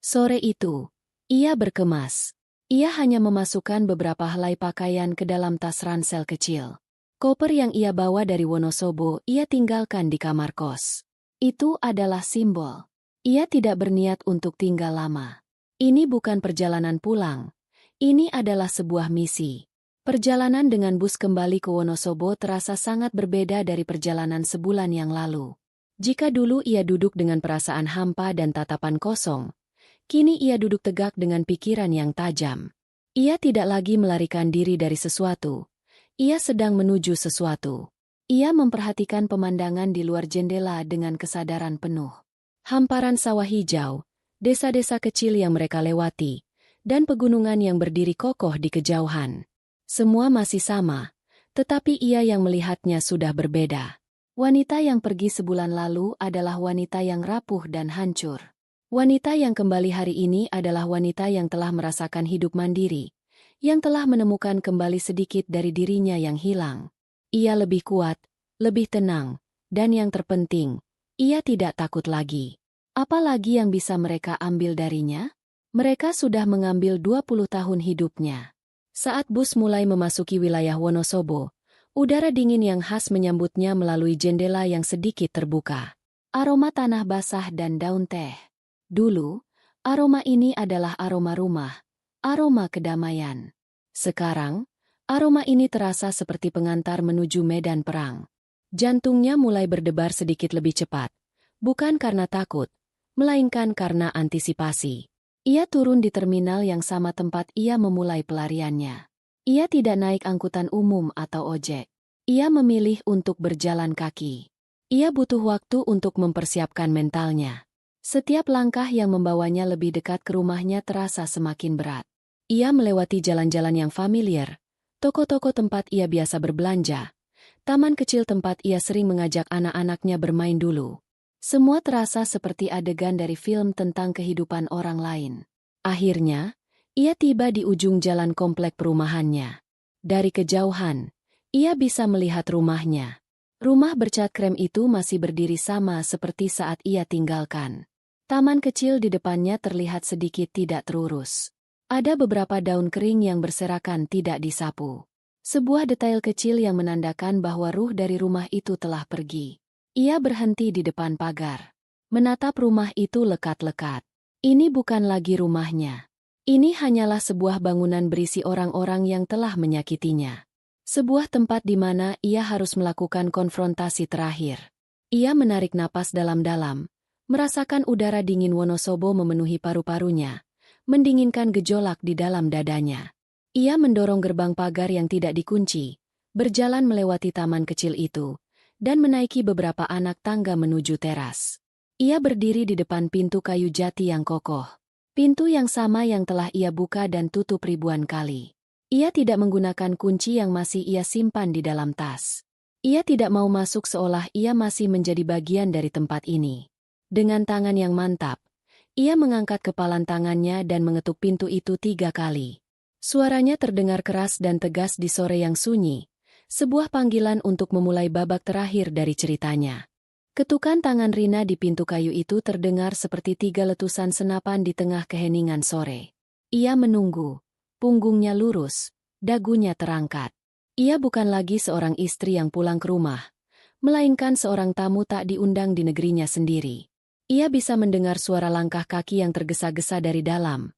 Sore itu, ia berkemas. Ia hanya memasukkan beberapa helai pakaian ke dalam tas ransel kecil. Koper yang ia bawa dari Wonosobo ia tinggalkan di kamar kos. Itu adalah simbol. Ia tidak berniat untuk tinggal lama. Ini bukan perjalanan pulang. Ini adalah sebuah misi. Perjalanan dengan bus kembali ke Wonosobo terasa sangat berbeda dari perjalanan sebulan yang lalu. Jika dulu ia duduk dengan perasaan hampa dan tatapan kosong, kini ia duduk tegak dengan pikiran yang tajam. Ia tidak lagi melarikan diri dari sesuatu. Ia sedang menuju sesuatu. Ia memperhatikan pemandangan di luar jendela dengan kesadaran penuh. Hamparan sawah hijau, desa-desa kecil yang mereka lewati, dan pegunungan yang berdiri kokoh di kejauhan. Semua masih sama, tetapi ia yang melihatnya sudah berbeda. Wanita yang pergi sebulan lalu adalah wanita yang rapuh dan hancur. Wanita yang kembali hari ini adalah wanita yang telah merasakan hidup mandiri, yang telah menemukan kembali sedikit dari dirinya yang hilang. Ia lebih kuat, lebih tenang, dan yang terpenting, ia tidak takut lagi. Apa lagi yang bisa mereka ambil darinya? Mereka sudah mengambil 20 tahun hidupnya. Saat bus mulai memasuki wilayah Wonosobo, udara dingin yang khas menyambutnya melalui jendela yang sedikit terbuka. Aroma tanah basah dan daun teh. Dulu, aroma ini adalah aroma rumah, aroma kedamaian. Sekarang, aroma ini terasa seperti pengantar menuju medan perang. Jantungnya mulai berdebar sedikit lebih cepat, bukan karena takut, melainkan karena antisipasi. Ia turun di terminal yang sama tempat ia memulai pelariannya. Ia tidak naik angkutan umum atau ojek. Ia memilih untuk berjalan kaki. Ia butuh waktu untuk mempersiapkan mentalnya. Setiap langkah yang membawanya lebih dekat ke rumahnya terasa semakin berat. Ia melewati jalan-jalan yang familiar, toko-toko tempat ia biasa berbelanja, taman kecil tempat ia sering mengajak anak-anaknya bermain dulu. Semua terasa seperti adegan dari film tentang kehidupan orang lain. Akhirnya, ia tiba di ujung jalan komplek perumahannya. Dari kejauhan, ia bisa melihat rumahnya. Rumah bercat krem itu masih berdiri sama seperti saat ia tinggalkan. Taman kecil di depannya terlihat sedikit tidak terurus. Ada beberapa daun kering yang berserakan tidak disapu. Sebuah detail kecil yang menandakan bahwa ruh dari rumah itu telah pergi. Ia berhenti di depan pagar. Menatap rumah itu lekat-lekat. Ini bukan lagi rumahnya. Ini hanyalah sebuah bangunan berisi orang-orang yang telah menyakitinya. Sebuah tempat di mana ia harus melakukan konfrontasi terakhir. Ia menarik napas dalam-dalam, merasakan udara dingin Wonosobo memenuhi paru-parunya, mendinginkan gejolak di dalam dadanya. Ia mendorong gerbang pagar yang tidak dikunci, berjalan melewati taman kecil itu, dan menaiki beberapa anak tangga menuju teras. Ia berdiri di depan pintu kayu jati yang kokoh. Pintu yang sama yang telah ia buka dan tutup ribuan kali. Ia tidak menggunakan kunci yang masih ia simpan di dalam tas. Ia tidak mau masuk seolah ia masih menjadi bagian dari tempat ini. Dengan tangan yang mantap, ia mengangkat kepalan tangannya dan mengetuk pintu itu 3 kali. Suaranya terdengar keras dan tegas di sore yang sunyi. Sebuah panggilan untuk memulai babak terakhir dari ceritanya. Ketukan tangan Rina di pintu kayu itu terdengar seperti 3 letusan senapan di tengah keheningan sore. Ia menunggu, punggungnya lurus, dagunya terangkat. Ia bukan lagi seorang istri yang pulang ke rumah, melainkan seorang tamu tak diundang di negerinya sendiri. Ia bisa mendengar suara langkah kaki yang tergesa-gesa dari dalam,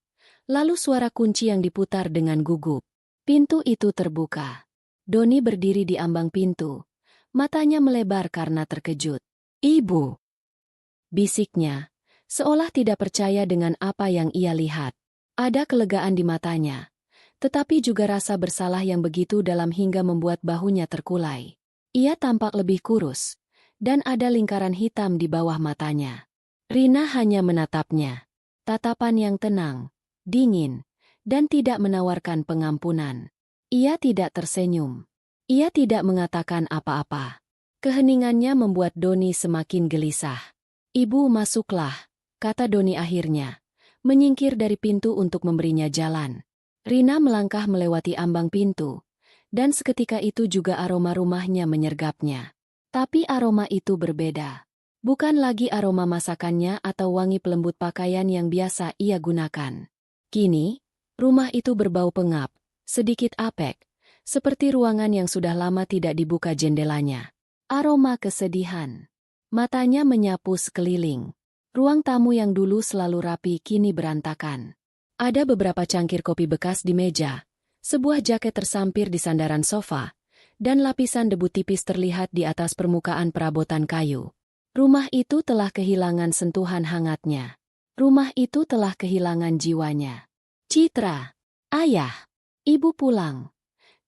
lalu suara kunci yang diputar dengan gugup. Pintu itu terbuka. Doni berdiri di ambang pintu. Matanya melebar karena terkejut. "Ibu!" bisiknya, seolah tidak percaya dengan apa yang ia lihat. Ada kelegaan di matanya, tetapi juga rasa bersalah yang begitu dalam hingga membuat bahunya terkulai. Ia tampak lebih kurus, dan ada lingkaran hitam di bawah matanya. Rina hanya menatapnya. Tatapan yang tenang, dingin, dan tidak menawarkan pengampunan. Ia tidak tersenyum. Ia tidak mengatakan apa-apa. Keheningannya membuat Doni semakin gelisah. "Ibu, masuklah," kata Doni akhirnya, menyingkir dari pintu untuk memberinya jalan. Rina melangkah melewati ambang pintu, dan seketika itu juga aroma rumahnya menyergapnya. Tapi aroma itu berbeda. Bukan lagi aroma masakannya atau wangi pelembut pakaian yang biasa ia gunakan. Kini, rumah itu berbau pengap, sedikit apek, seperti ruangan yang sudah lama tidak dibuka jendelanya. Aroma kesedihan. Matanya menyapu sekeliling. Ruang tamu yang dulu selalu rapi kini berantakan. Ada beberapa cangkir kopi bekas di meja, sebuah jaket tersampir di sandaran sofa, dan lapisan debu tipis terlihat di atas permukaan perabotan kayu. Rumah itu telah kehilangan sentuhan hangatnya. Rumah itu telah kehilangan jiwanya. "Citra! Ayah! Ibu pulang!"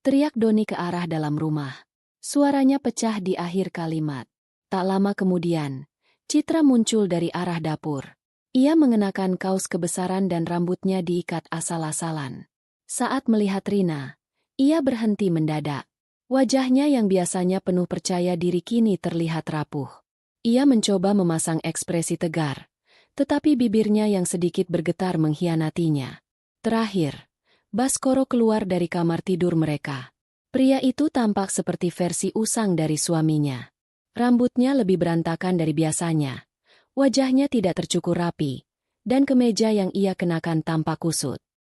teriak Doni ke arah dalam rumah. Suaranya pecah di akhir kalimat. Tak lama kemudian, Citra muncul dari arah dapur. Ia mengenakan kaos kebesaran dan rambutnya diikat asal-asalan. Saat melihat Rina, ia berhenti mendadak. Wajahnya yang biasanya penuh percaya diri kini terlihat rapuh. Ia mencoba memasang ekspresi tegar, tetapi bibirnya yang sedikit bergetar mengkhianatinya. Terakhir, Baskoro keluar dari kamar tidur mereka. Pria itu tampak seperti versi usang dari suaminya. Rambutnya lebih berantakan dari biasanya. Wajahnya tidak tercukur rapi, dan kemeja yang ia kenakan tampak kusut.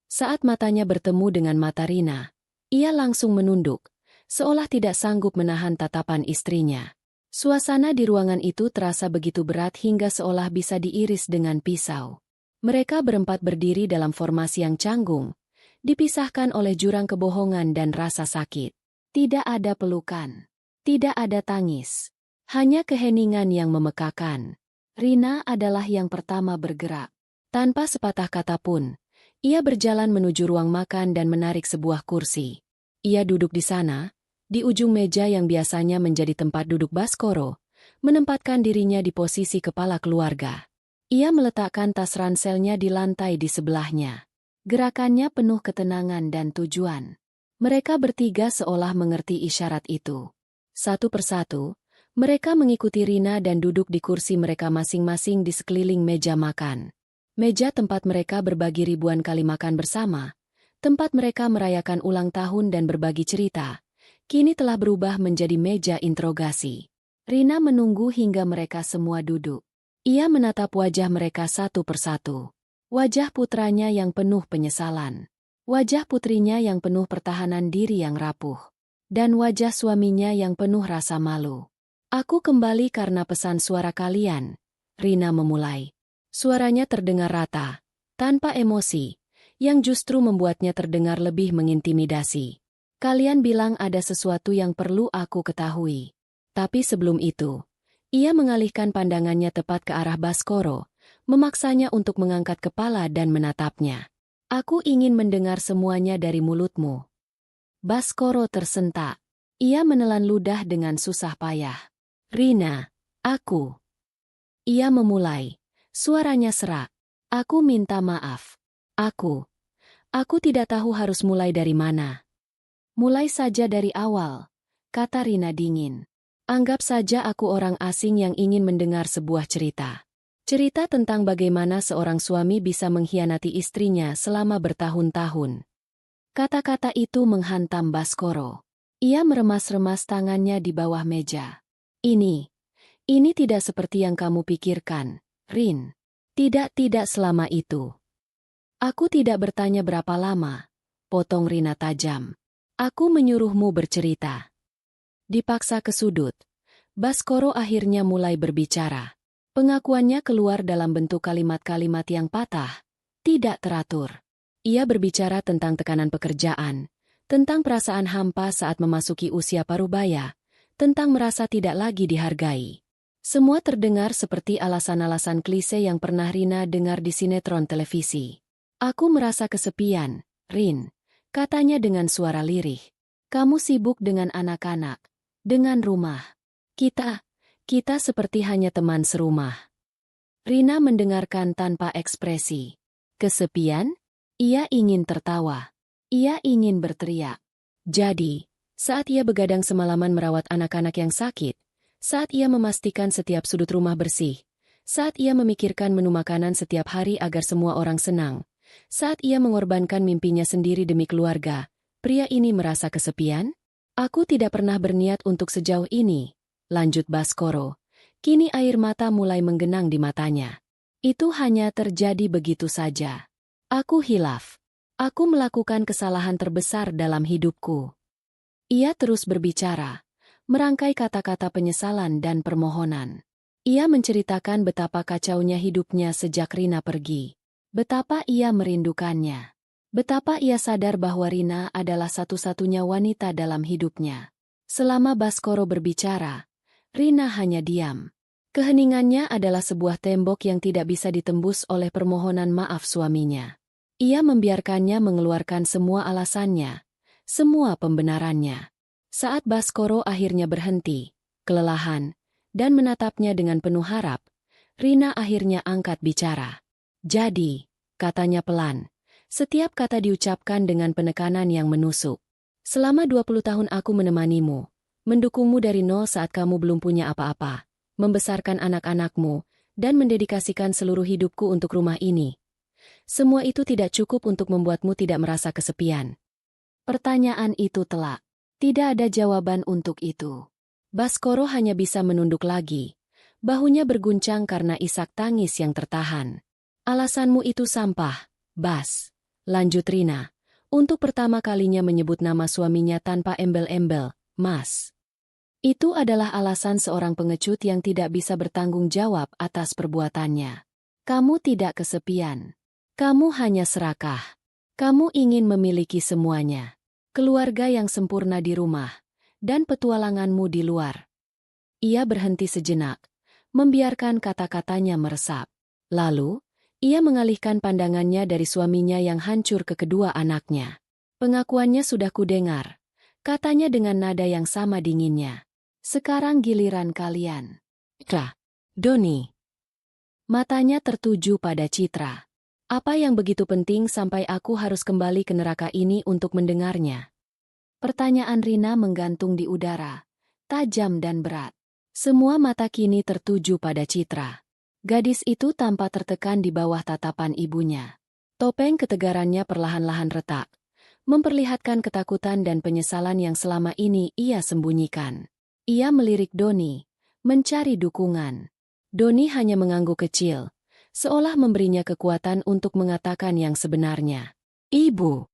Saat matanya bertemu dengan mata Rina, ia langsung menunduk, seolah tidak sanggup menahan tatapan istrinya. Suasana di ruangan itu terasa begitu berat hingga seolah bisa diiris dengan pisau. Mereka berempat berdiri dalam formasi yang canggung, dipisahkan oleh jurang kebohongan dan rasa sakit. Tidak ada pelukan, tidak ada tangis, hanya keheningan yang memekakan. Rina adalah yang pertama bergerak. Tanpa sepatah kata pun, ia berjalan menuju ruang makan dan menarik sebuah kursi. Ia duduk di sana, di ujung meja yang biasanya menjadi tempat duduk Baskoro, menempatkan dirinya di posisi kepala keluarga. Ia meletakkan tas ranselnya di lantai di sebelahnya. Gerakannya penuh ketenangan dan tujuan. Mereka bertiga seolah mengerti isyarat itu. Satu persatu, mereka mengikuti Rina dan duduk di kursi mereka masing-masing di sekeliling meja makan. Meja tempat mereka berbagi ribuan kali makan bersama, tempat mereka merayakan ulang tahun dan berbagi cerita, kini telah berubah menjadi meja interogasi. Rina menunggu hingga mereka semua duduk. Ia menatap wajah mereka satu persatu. Wajah putranya yang penuh penyesalan. Wajah putrinya yang penuh pertahanan diri yang rapuh. Dan wajah suaminya yang penuh rasa malu. Aku kembali karena pesan suara kalian. Rina memulai. Suaranya terdengar rata, tanpa emosi, yang justru membuatnya terdengar lebih mengintimidasi. Kalian bilang ada sesuatu yang perlu aku ketahui. Tapi sebelum itu, ia mengalihkan pandangannya tepat ke arah Baskoro, memaksanya untuk mengangkat kepala dan menatapnya. Aku ingin mendengar semuanya dari mulutmu. Baskoro tersentak. Ia menelan ludah dengan susah payah. Rina, aku. Ia memulai. Suaranya serak. Aku minta maaf. Aku tidak tahu harus mulai dari mana. Mulai saja dari awal, kata Rina dingin. Anggap saja aku orang asing yang ingin mendengar sebuah cerita. Cerita tentang bagaimana seorang suami bisa mengkhianati istrinya selama bertahun-tahun. Kata-kata itu menghantam Baskoro. Ia meremas-remas tangannya di bawah meja. Ini tidak seperti yang kamu pikirkan, Rin. Tidak selama itu. Aku tidak bertanya berapa lama, potong Rina tajam. Aku menyuruhmu bercerita. Dipaksa ke sudut, Baskoro akhirnya mulai berbicara. Pengakuannya keluar dalam bentuk kalimat-kalimat yang patah, tidak teratur. Ia berbicara tentang tekanan pekerjaan, tentang perasaan hampa saat memasuki usia parubaya, tentang merasa tidak lagi dihargai. Semua terdengar seperti alasan-alasan klise yang pernah Rina dengar di sinetron televisi. Aku merasa kesepian, Rin, katanya dengan suara lirih. Kamu sibuk dengan anak-anak, dengan rumah. Kita seperti hanya teman serumah. Rina mendengarkan tanpa ekspresi. Kesepian? Ia ingin tertawa. Ia ingin berteriak. Jadi, saat ia begadang semalaman merawat anak-anak yang sakit, saat ia memastikan setiap sudut rumah bersih, saat ia memikirkan menu makanan setiap hari agar semua orang senang, saat ia mengorbankan mimpinya sendiri demi keluarga, pria ini merasa kesepian? Aku tidak pernah berniat untuk sejauh ini, lanjut Baskoro. Kini air mata mulai menggenang di matanya. Itu hanya terjadi begitu saja. Aku hilaf. Aku melakukan kesalahan terbesar dalam hidupku. Ia terus berbicara, merangkai kata-kata penyesalan dan permohonan. Ia menceritakan betapa kacaunya hidupnya sejak Rina pergi. Betapa ia merindukannya. Betapa ia sadar bahwa Rina adalah satu-satunya wanita dalam hidupnya. Selama Baskoro berbicara, Rina hanya diam. Keheningannya adalah sebuah tembok yang tidak bisa ditembus oleh permohonan maaf suaminya. Ia membiarkannya mengeluarkan semua alasannya, semua pembenarannya. Saat Baskoro akhirnya berhenti, kelelahan, dan menatapnya dengan penuh harap, Rina akhirnya angkat bicara. Jadi, katanya pelan, setiap kata diucapkan dengan penekanan yang menusuk. Selama 20 tahun aku menemanimu, mendukungmu dari nol saat kamu belum punya apa-apa, membesarkan anak-anakmu, dan mendedikasikan seluruh hidupku untuk rumah ini. Semua itu tidak cukup untuk membuatmu tidak merasa kesepian. Pertanyaan itu telak. Tidak ada jawaban untuk itu. Baskoro hanya bisa menunduk lagi. Bahunya berguncang karena isak tangis yang tertahan. Alasanmu itu sampah, Bas. lanjut Rina, untuk pertama kalinya menyebut nama suaminya tanpa embel-embel, Mas. Itu adalah alasan seorang pengecut yang tidak bisa bertanggung jawab atas perbuatannya. Kamu tidak kesepian. Kamu hanya serakah. Kamu ingin memiliki semuanya. Keluarga yang sempurna di rumah, dan petualanganmu di luar. Ia berhenti sejenak, membiarkan kata-katanya meresap. Lalu, ia mengalihkan pandangannya dari suaminya yang hancur ke kedua anaknya. Pengakuannya sudah kudengar, katanya dengan nada yang sama dinginnya. Sekarang giliran kalian. Doni. Matanya tertuju pada Citra. Apa yang begitu penting sampai aku harus kembali ke neraka ini untuk mendengarnya? Pertanyaan Rina menggantung di udara, tajam dan berat. Semua mata kini tertuju pada Citra. Gadis itu tampak tertekan di bawah tatapan ibunya. Topeng ketegarannya perlahan-lahan retak, memperlihatkan ketakutan dan penyesalan yang selama ini ia sembunyikan. Ia melirik Doni, mencari dukungan. Doni hanya mengangguk kecil, seolah memberinya kekuatan untuk mengatakan yang sebenarnya. Ibu.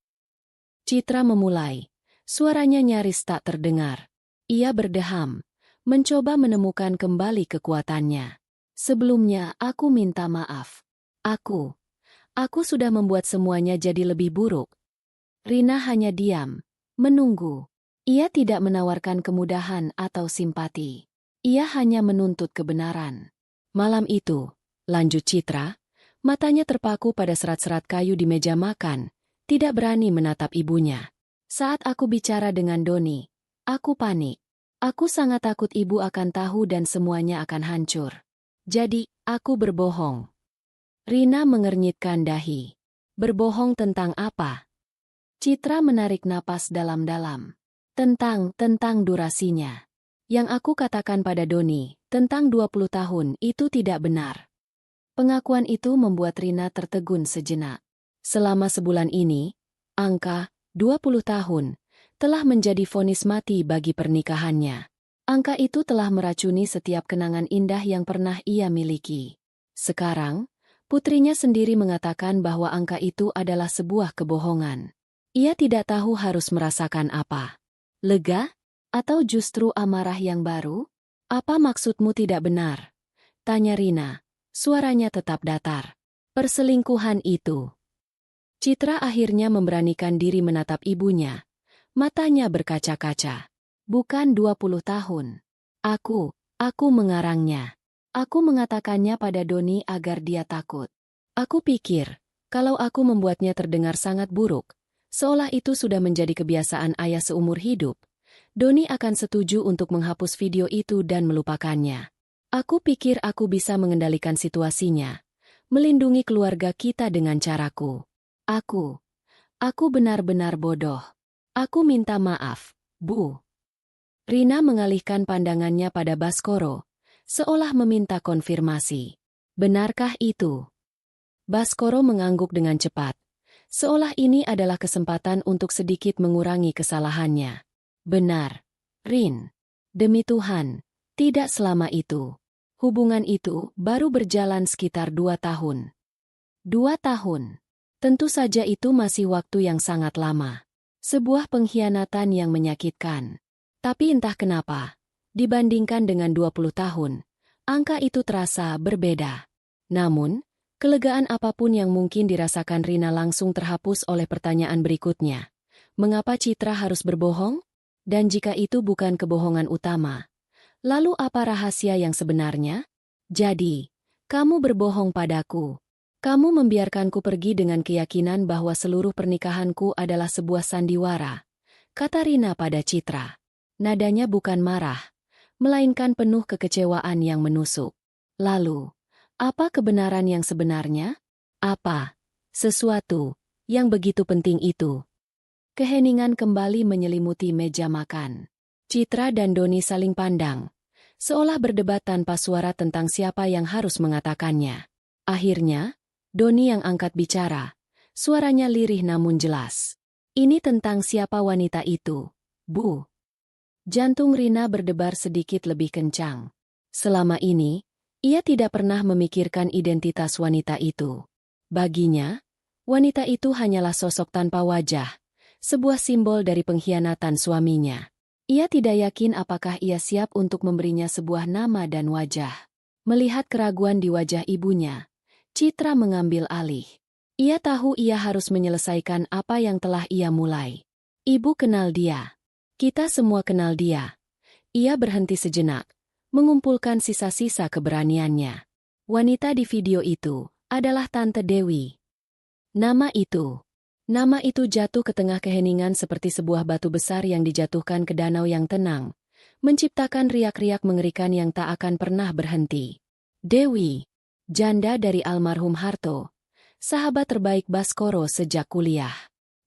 Citra memulai. Suaranya nyaris tak terdengar. Ia berdeham, mencoba menemukan kembali kekuatannya. Sebelumnya aku minta maaf. Aku sudah membuat semuanya jadi lebih buruk. Rina hanya diam, menunggu. Ia tidak menawarkan kemudahan atau simpati. Ia hanya menuntut kebenaran. Malam itu, lanjut Citra, matanya terpaku pada serat-serat kayu di meja makan, tidak berani menatap ibunya. Saat aku bicara dengan Doni, aku panik. Aku sangat takut ibu akan tahu dan semuanya akan hancur. Jadi, aku berbohong. Rina mengernyitkan dahi. Berbohong tentang apa? Citra menarik napas dalam-dalam. Tentang durasinya. Yang aku katakan pada Doni, tentang 20 tahun, itu tidak benar. Pengakuan itu membuat Rina tertegun sejenak. Selama sebulan ini, angka 20 tahun telah menjadi vonis mati bagi pernikahannya. Angka itu telah meracuni setiap kenangan indah yang pernah ia miliki. Sekarang, putrinya sendiri mengatakan bahwa angka itu adalah sebuah kebohongan. Ia tidak tahu harus merasakan apa. Lega? Atau justru amarah yang baru? Apa maksudmu tidak benar? Tanya Rina, suaranya tetap datar. Perselingkuhan itu. Citra akhirnya memberanikan diri menatap ibunya. Matanya berkaca-kaca. Bukan 20 tahun. Aku mengarangnya. Aku mengatakannya pada Doni agar dia takut. Aku pikir, kalau aku membuatnya terdengar sangat buruk, seolah itu sudah menjadi kebiasaan ayah seumur hidup, Doni akan setuju untuk menghapus video itu dan melupakannya. Aku pikir aku bisa mengendalikan situasinya, melindungi keluarga kita dengan caraku. Aku benar-benar bodoh. Aku minta maaf, Bu. Rina mengalihkan pandangannya pada Baskoro, seolah meminta konfirmasi. Benarkah itu? Baskoro mengangguk dengan cepat, seolah ini adalah kesempatan untuk sedikit mengurangi kesalahannya. Benar, Rin. Demi Tuhan, tidak selama itu. Hubungan itu baru berjalan sekitar 2 tahun. 2 tahun. Tentu saja itu masih waktu yang sangat lama. Sebuah pengkhianatan yang menyakitkan. Tapi entah kenapa, dibandingkan dengan 20 tahun, angka itu terasa berbeda. Namun, kelegaan apapun yang mungkin dirasakan Rina langsung terhapus oleh pertanyaan berikutnya. Mengapa Citra harus berbohong? Dan jika itu bukan kebohongan utama, lalu apa rahasia yang sebenarnya? Jadi, kamu berbohong padaku. Kamu membiarkanku pergi dengan keyakinan bahwa seluruh pernikahanku adalah sebuah sandiwara, kata Rina pada Citra. Nadanya bukan marah, melainkan penuh kekecewaan yang menusuk. Lalu, apa kebenaran yang sebenarnya? Apa? Sesuatu yang begitu penting itu. Keheningan kembali menyelimuti meja makan. Citra dan Doni saling pandang, seolah berdebat tanpa suara tentang siapa yang harus mengatakannya. Akhirnya, Doni yang angkat bicara, suaranya lirih namun jelas. Ini tentang siapa wanita itu, Bu. Jantung Rina berdebar sedikit lebih kencang. Selama ini, ia tidak pernah memikirkan identitas wanita itu. Baginya, Wanita itu hanyalah sosok tanpa wajah, sebuah simbol dari pengkhianatan suaminya. Ia tidak yakin apakah ia siap untuk memberinya sebuah nama dan wajah. Melihat keraguan di wajah ibunya, Citra mengambil alih. Ia tahu ia harus menyelesaikan apa yang telah ia mulai. Ibu kenal dia. Kita semua kenal dia. Ia berhenti sejenak, mengumpulkan sisa-sisa keberaniannya. Wanita di video itu adalah Tante Dewi. Nama itu jatuh ke tengah keheningan seperti sebuah batu besar yang dijatuhkan ke danau yang tenang, menciptakan riak-riak mengerikan yang tak akan pernah berhenti. Dewi, janda dari almarhum Harto, sahabat terbaik Baskoro sejak kuliah.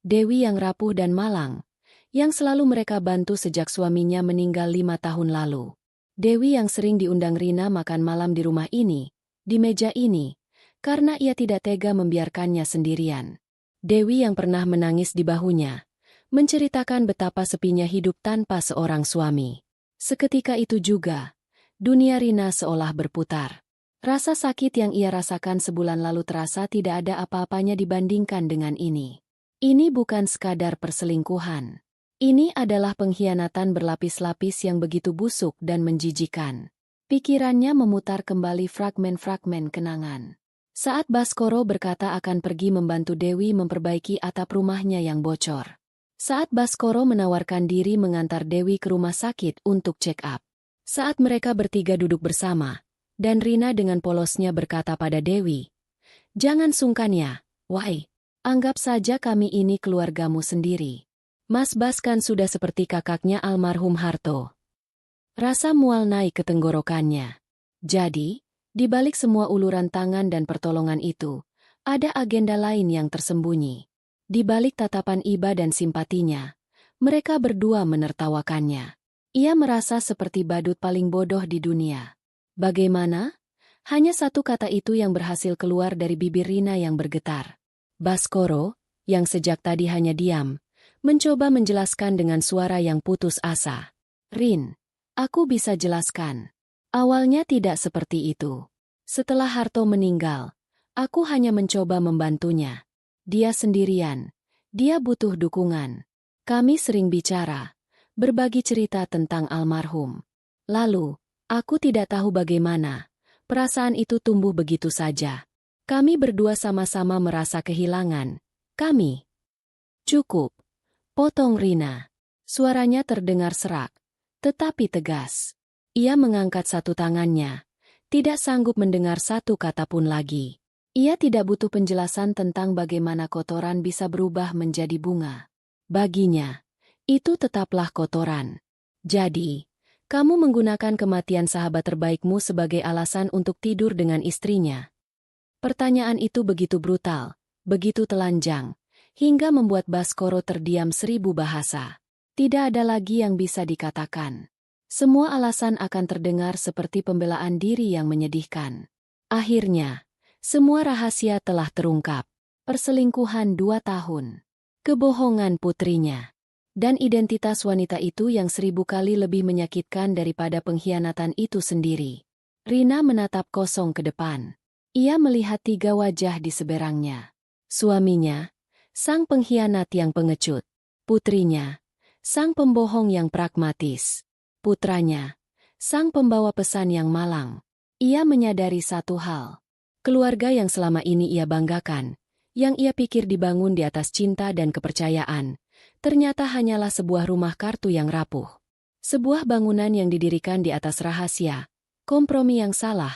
Dewi yang rapuh dan malang, yang selalu mereka bantu sejak suaminya meninggal 5 tahun lalu. Dewi yang sering diundang Rina makan malam di rumah ini, di meja ini, karena ia tidak tega membiarkannya sendirian. Dewi yang pernah menangis di bahunya, menceritakan betapa sepinya hidup tanpa seorang suami. Seketika itu juga, dunia Rina seolah berputar. Rasa sakit yang ia rasakan sebulan lalu terasa tidak ada apa-apanya dibandingkan dengan ini. Ini bukan sekadar perselingkuhan. Ini adalah pengkhianatan berlapis-lapis yang begitu busuk dan menjijikan. Pikirannya memutar kembali fragmen-fragmen kenangan. Saat Baskoro berkata akan pergi membantu Dewi memperbaiki atap rumahnya yang bocor. Saat Baskoro menawarkan diri mengantar Dewi ke rumah sakit untuk check up. Saat mereka bertiga duduk bersama, dan Rina dengan polosnya berkata pada Dewi, "Jangan sungkan ya, Wai. Anggap saja kami ini keluargamu sendiri. Mas Bas kan sudah seperti kakaknya almarhum Harto." Rasa mual naik ke tenggorokannya. Jadi, di balik semua uluran tangan dan pertolongan itu, ada agenda lain yang tersembunyi. Di balik tatapan iba dan simpatinya, mereka berdua menertawakannya. Ia merasa seperti badut paling bodoh di dunia. Bagaimana? Hanya satu kata itu yang berhasil keluar dari bibir Rina yang bergetar. Baskoro, yang sejak tadi hanya diam, mencoba menjelaskan dengan suara yang putus asa. "Rin, aku bisa jelaskan. Awalnya tidak seperti itu. Setelah Harto meninggal, aku hanya mencoba membantunya. Dia sendirian. Dia butuh dukungan. Kami sering bicara, berbagi cerita tentang almarhum. Lalu, aku tidak tahu bagaimana. Perasaan itu tumbuh begitu saja. Kami berdua sama-sama merasa kehilangan. Kami." "Cukup," potong Rina. Suaranya terdengar serak, tetapi tegas. Ia mengangkat satu tangannya, tidak sanggup mendengar satu kata pun lagi. Ia tidak butuh penjelasan tentang bagaimana kotoran bisa berubah menjadi bunga. Baginya, itu tetaplah kotoran. "Jadi, kamu menggunakan kematian sahabat terbaikmu sebagai alasan untuk tidur dengan istrinya?" Pertanyaan itu begitu brutal, begitu telanjang, hingga membuat Baskoro terdiam 1000 bahasa. Tidak ada lagi yang bisa dikatakan. Semua alasan akan terdengar seperti pembelaan diri yang menyedihkan. Akhirnya, semua rahasia telah terungkap. Perselingkuhan 2 tahun. Kebohongan putrinya. Dan identitas wanita itu yang 1000 kali lebih menyakitkan daripada pengkhianatan itu sendiri. Rina menatap kosong ke depan. Ia melihat 3 wajah di seberangnya. Suaminya, sang pengkhianat yang pengecut. Putrinya, sang pembohong yang pragmatis. Putranya, sang pembawa pesan yang malang. Ia menyadari satu hal. Keluarga yang selama ini ia banggakan, yang ia pikir dibangun di atas cinta dan kepercayaan, ternyata hanyalah sebuah rumah kartu yang rapuh. Sebuah bangunan yang didirikan di atas rahasia, kompromi yang salah,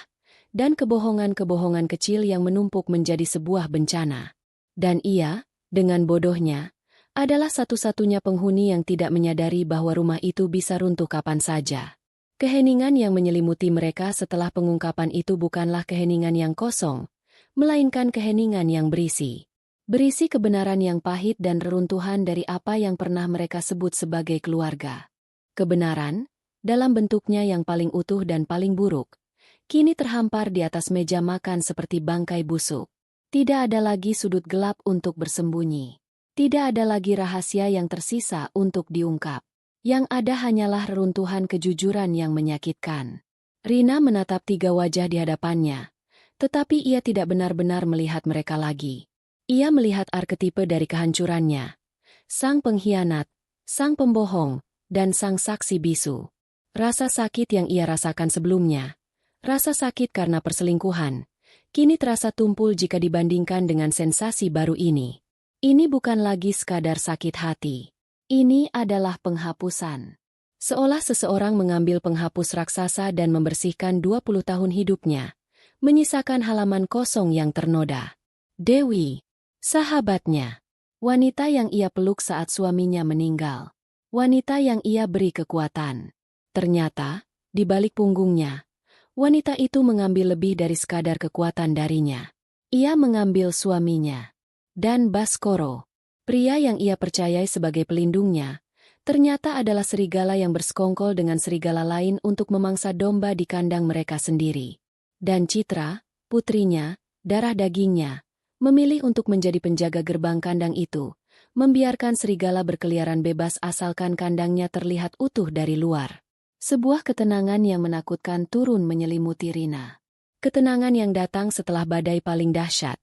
dan kebohongan-kebohongan kecil yang menumpuk menjadi sebuah bencana. Dan ia, dengan bodohnya, adalah satu-satunya penghuni yang tidak menyadari bahwa rumah itu bisa runtuh kapan saja. Keheningan yang menyelimuti mereka setelah pengungkapan itu bukanlah keheningan yang kosong, melainkan keheningan yang berisi. Berisi kebenaran yang pahit dan reruntuhan dari apa yang pernah mereka sebut sebagai keluarga. Kebenaran, dalam bentuknya yang paling utuh dan paling buruk, kini terhampar di atas meja makan seperti bangkai busuk. Tidak ada lagi sudut gelap untuk bersembunyi. Tidak ada lagi rahasia yang tersisa untuk diungkap. Yang ada hanyalah reruntuhan kejujuran yang menyakitkan. Rina menatap 3 wajah di hadapannya, tetapi ia tidak benar-benar melihat mereka lagi. Ia melihat arketipe dari kehancurannya. Sang pengkhianat, sang pembohong, dan sang saksi bisu. Rasa sakit yang ia rasakan sebelumnya, rasa sakit karena perselingkuhan, kini terasa tumpul jika dibandingkan dengan sensasi baru ini. Ini bukan lagi sekadar sakit hati. Ini adalah penghapusan. Seolah seseorang mengambil penghapus raksasa dan membersihkan 20 tahun hidupnya, menyisakan halaman kosong yang ternoda. Dewi, sahabatnya. Wanita yang ia peluk saat suaminya meninggal. Wanita yang ia beri kekuatan. Ternyata, di balik punggungnya, wanita itu mengambil lebih dari sekadar kekuatan darinya. Ia mengambil suaminya. Dan Baskoro, pria yang ia percayai sebagai pelindungnya, ternyata adalah serigala yang bersekongkol dengan serigala lain untuk memangsa domba di kandang mereka sendiri. Dan Citra, putrinya, darah dagingnya, memilih untuk menjadi penjaga gerbang kandang itu, membiarkan serigala berkeliaran bebas asalkan kandangnya terlihat utuh dari luar. Sebuah ketenangan yang menakutkan turun menyelimuti Rina. Ketenangan yang datang setelah badai paling dahsyat.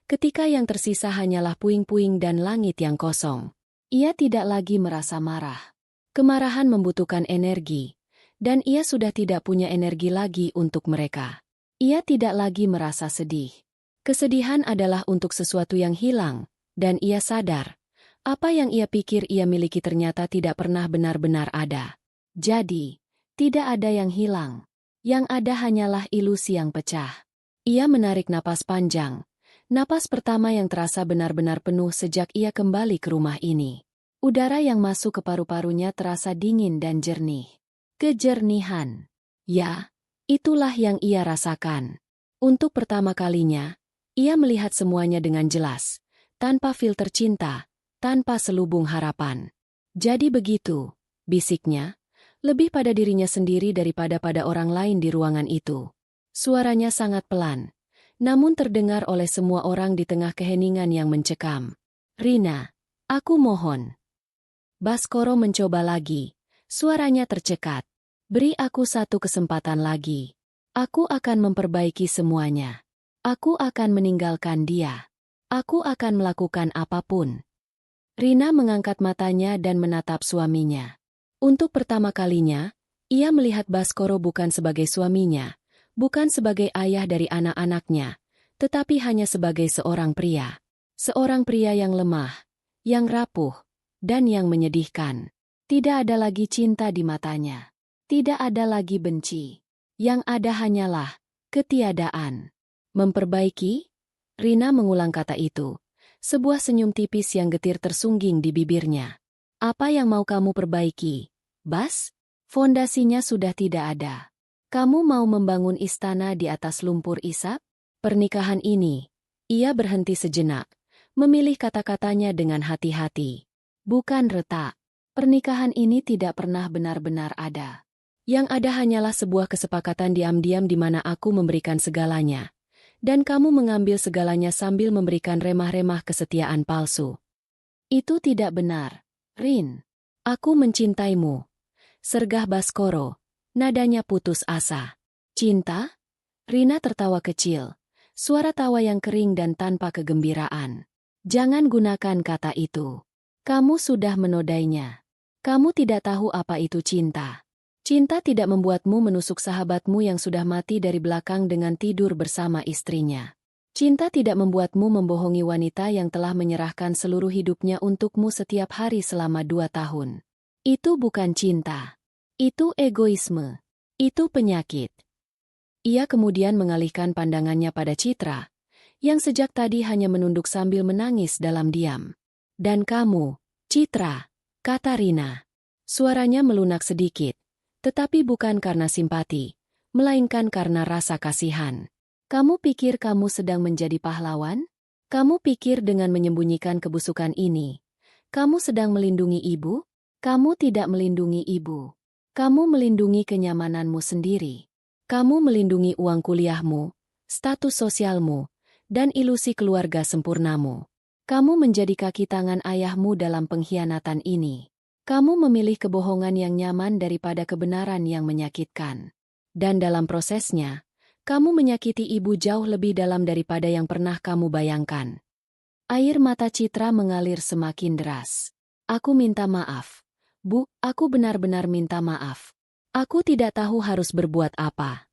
Ketika yang tersisa hanyalah puing-puing dan langit yang kosong. Ia tidak lagi merasa marah. Kemarahan membutuhkan energi, dan ia sudah tidak punya energi lagi untuk mereka. Ia tidak lagi merasa sedih. Kesedihan adalah untuk sesuatu yang hilang, dan ia sadar, apa yang ia pikir ia miliki ternyata tidak pernah benar-benar ada. Jadi, tidak ada yang hilang. Yang ada hanyalah ilusi yang pecah. Ia menarik napas panjang. Napas pertama yang terasa benar-benar penuh sejak ia kembali ke rumah ini. Udara yang masuk ke paru-parunya terasa dingin dan jernih. Kejernihan. Ya, itulah yang ia rasakan. Untuk pertama kalinya, ia melihat semuanya dengan jelas, tanpa filter cinta, tanpa selubung harapan. Jadi begitu, bisiknya, lebih pada dirinya sendiri daripada pada orang lain di ruangan itu. Suaranya sangat pelan, namun terdengar oleh semua orang di tengah keheningan yang mencekam. Rina, aku mohon. Baskoro mencoba lagi, suaranya tercekat. Beri aku satu kesempatan lagi. Aku akan memperbaiki semuanya. Aku akan meninggalkan dia. Aku akan melakukan apapun. Rina mengangkat matanya dan menatap suaminya. Untuk pertama kalinya, ia melihat Baskoro bukan sebagai suaminya, bukan sebagai ayah dari anak-anaknya, tetapi hanya sebagai seorang pria. Seorang pria yang lemah, yang rapuh, dan yang menyedihkan. Tidak ada lagi cinta di matanya. Tidak ada lagi benci. Yang ada hanyalah ketiadaan. Memperbaiki? Rina mengulang kata itu. Sebuah senyum tipis yang getir tersungging di bibirnya. Apa yang mau kamu perbaiki, Bas? Fondasinya sudah tidak ada. Kamu mau membangun istana di atas lumpur isap? Pernikahan ini, ia berhenti sejenak, memilih kata-katanya dengan hati-hati. Bukan retak. Pernikahan ini tidak pernah benar-benar ada. Yang ada hanyalah sebuah kesepakatan diam-diam di mana aku memberikan segalanya. Dan kamu mengambil segalanya sambil memberikan remah-remah kesetiaan palsu. Itu tidak benar, Rin. Aku mencintaimu. Sergah Baskoro. Nadanya putus asa. Cinta? Rina tertawa kecil. Suara tawa yang kering dan tanpa kegembiraan. Jangan gunakan kata itu. Kamu sudah menodainya. Kamu tidak tahu apa itu cinta. Cinta tidak membuatmu menusuk sahabatmu yang sudah mati dari belakang dengan tidur bersama istrinya. Cinta tidak membuatmu membohongi wanita yang telah menyerahkan seluruh hidupnya untukmu setiap hari selama 2 tahun. Itu bukan cinta. Itu egoisme. Itu penyakit. Ia kemudian mengalihkan pandangannya pada Citra, yang sejak tadi hanya menunduk sambil menangis dalam diam. Dan kamu, Citra, kata Rina. Suaranya melunak sedikit. Tetapi bukan karena simpati, melainkan karena rasa kasihan. Kamu pikir kamu sedang menjadi pahlawan? Kamu pikir dengan menyembunyikan kebusukan ini, kamu sedang melindungi ibu? Kamu tidak melindungi ibu. Kamu melindungi kenyamananmu sendiri. Kamu melindungi uang kuliahmu, status sosialmu, dan ilusi keluarga sempurnamu. Kamu menjadi kaki tangan ayahmu dalam pengkhianatan ini. Kamu memilih kebohongan yang nyaman daripada kebenaran yang menyakitkan. Dan dalam prosesnya, kamu menyakiti ibu jauh lebih dalam daripada yang pernah kamu bayangkan. Air mata Citra mengalir semakin deras. Aku minta maaf. Bu, aku benar-benar minta maaf. Aku tidak tahu harus berbuat apa.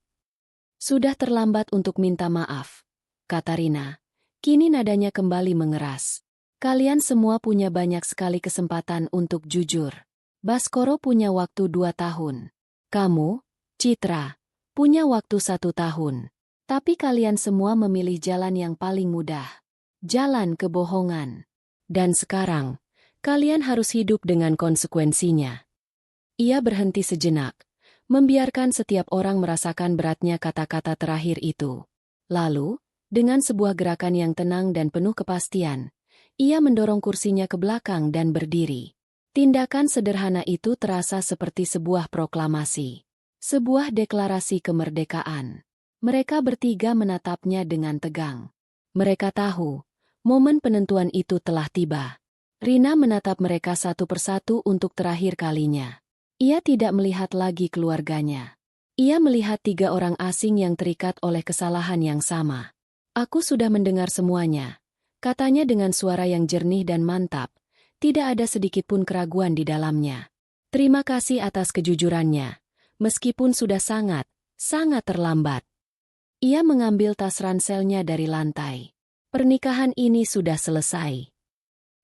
Sudah terlambat untuk minta maaf, kata Rina. Kini nadanya kembali mengeras. Kalian semua punya banyak sekali kesempatan untuk jujur. Baskoro punya waktu 2 tahun. Kamu, Citra, punya waktu 1 tahun. Tapi kalian semua memilih jalan yang paling mudah. Jalan kebohongan. Dan sekarang, kalian harus hidup dengan konsekuensinya. Ia berhenti sejenak, membiarkan setiap orang merasakan beratnya kata-kata terakhir itu. Lalu, dengan sebuah gerakan yang tenang dan penuh kepastian, ia mendorong kursinya ke belakang dan berdiri. Tindakan sederhana itu terasa seperti sebuah proklamasi. Sebuah deklarasi kemerdekaan. Mereka bertiga menatapnya dengan tegang. Mereka tahu, momen penentuan itu telah tiba. Rina menatap mereka satu persatu untuk terakhir kalinya. Ia tidak melihat lagi keluarganya. Ia melihat 3 orang asing yang terikat oleh kesalahan yang sama. Aku sudah mendengar semuanya, katanya dengan suara yang jernih dan mantap. Tidak ada sedikitpun keraguan di dalamnya. Terima kasih atas kejujurannya, meskipun sudah sangat terlambat. Ia mengambil tas ranselnya dari lantai. Pernikahan ini sudah selesai.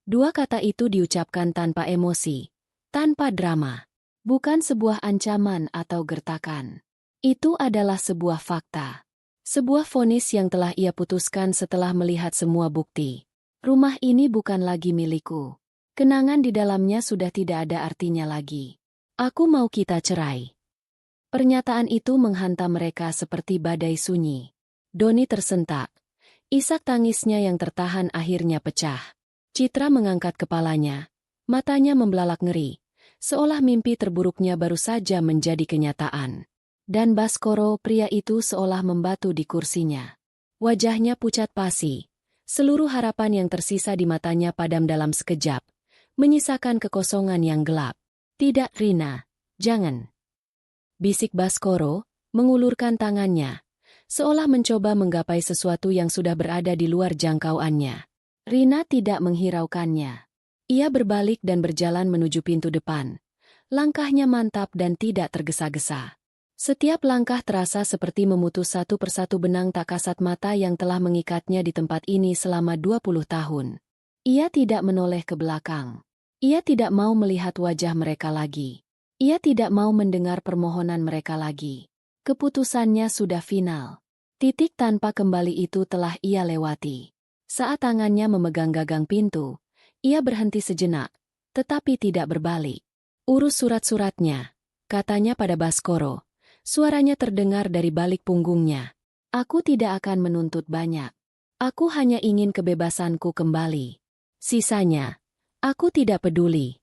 2 kata itu diucapkan tanpa emosi, tanpa drama. Bukan sebuah ancaman atau gertakan. Itu adalah sebuah fakta. Sebuah vonis yang telah ia putuskan setelah melihat semua bukti. Rumah ini bukan lagi milikku. Kenangan di dalamnya sudah tidak ada artinya lagi. Aku mau kita cerai. Pernyataan itu menghantam mereka seperti badai sunyi. Doni tersentak. Isak tangisnya yang tertahan akhirnya pecah. Citra mengangkat kepalanya. Matanya membelalak ngeri. Seolah mimpi terburuknya baru saja menjadi kenyataan. Dan Baskoro, pria itu seolah membatu di kursinya. Wajahnya pucat pasi. Seluruh harapan yang tersisa di matanya padam dalam sekejap. Menyisakan kekosongan yang gelap. Tidak, Rina. Jangan. Bisik Baskoro, mengulurkan tangannya. Seolah mencoba menggapai sesuatu yang sudah berada di luar jangkauannya. Rina tidak menghiraukannya. Ia berbalik dan berjalan menuju pintu depan. Langkahnya mantap dan tidak tergesa-gesa. Setiap langkah terasa seperti memutus satu persatu benang tak kasat mata yang telah mengikatnya di tempat ini selama 20 tahun. Ia tidak menoleh ke belakang. Ia tidak mau melihat wajah mereka lagi. Ia tidak mau mendengar permohonan mereka lagi. Keputusannya sudah final. Titik tanpa kembali itu telah ia lewati. Saat tangannya memegang gagang pintu, ia berhenti sejenak, tetapi tidak berbalik. Urus surat-suratnya, katanya pada Baskoro. Suaranya terdengar dari balik punggungnya. Aku tidak akan menuntut banyak. Aku hanya ingin kebebasanku kembali. Sisanya, aku tidak peduli.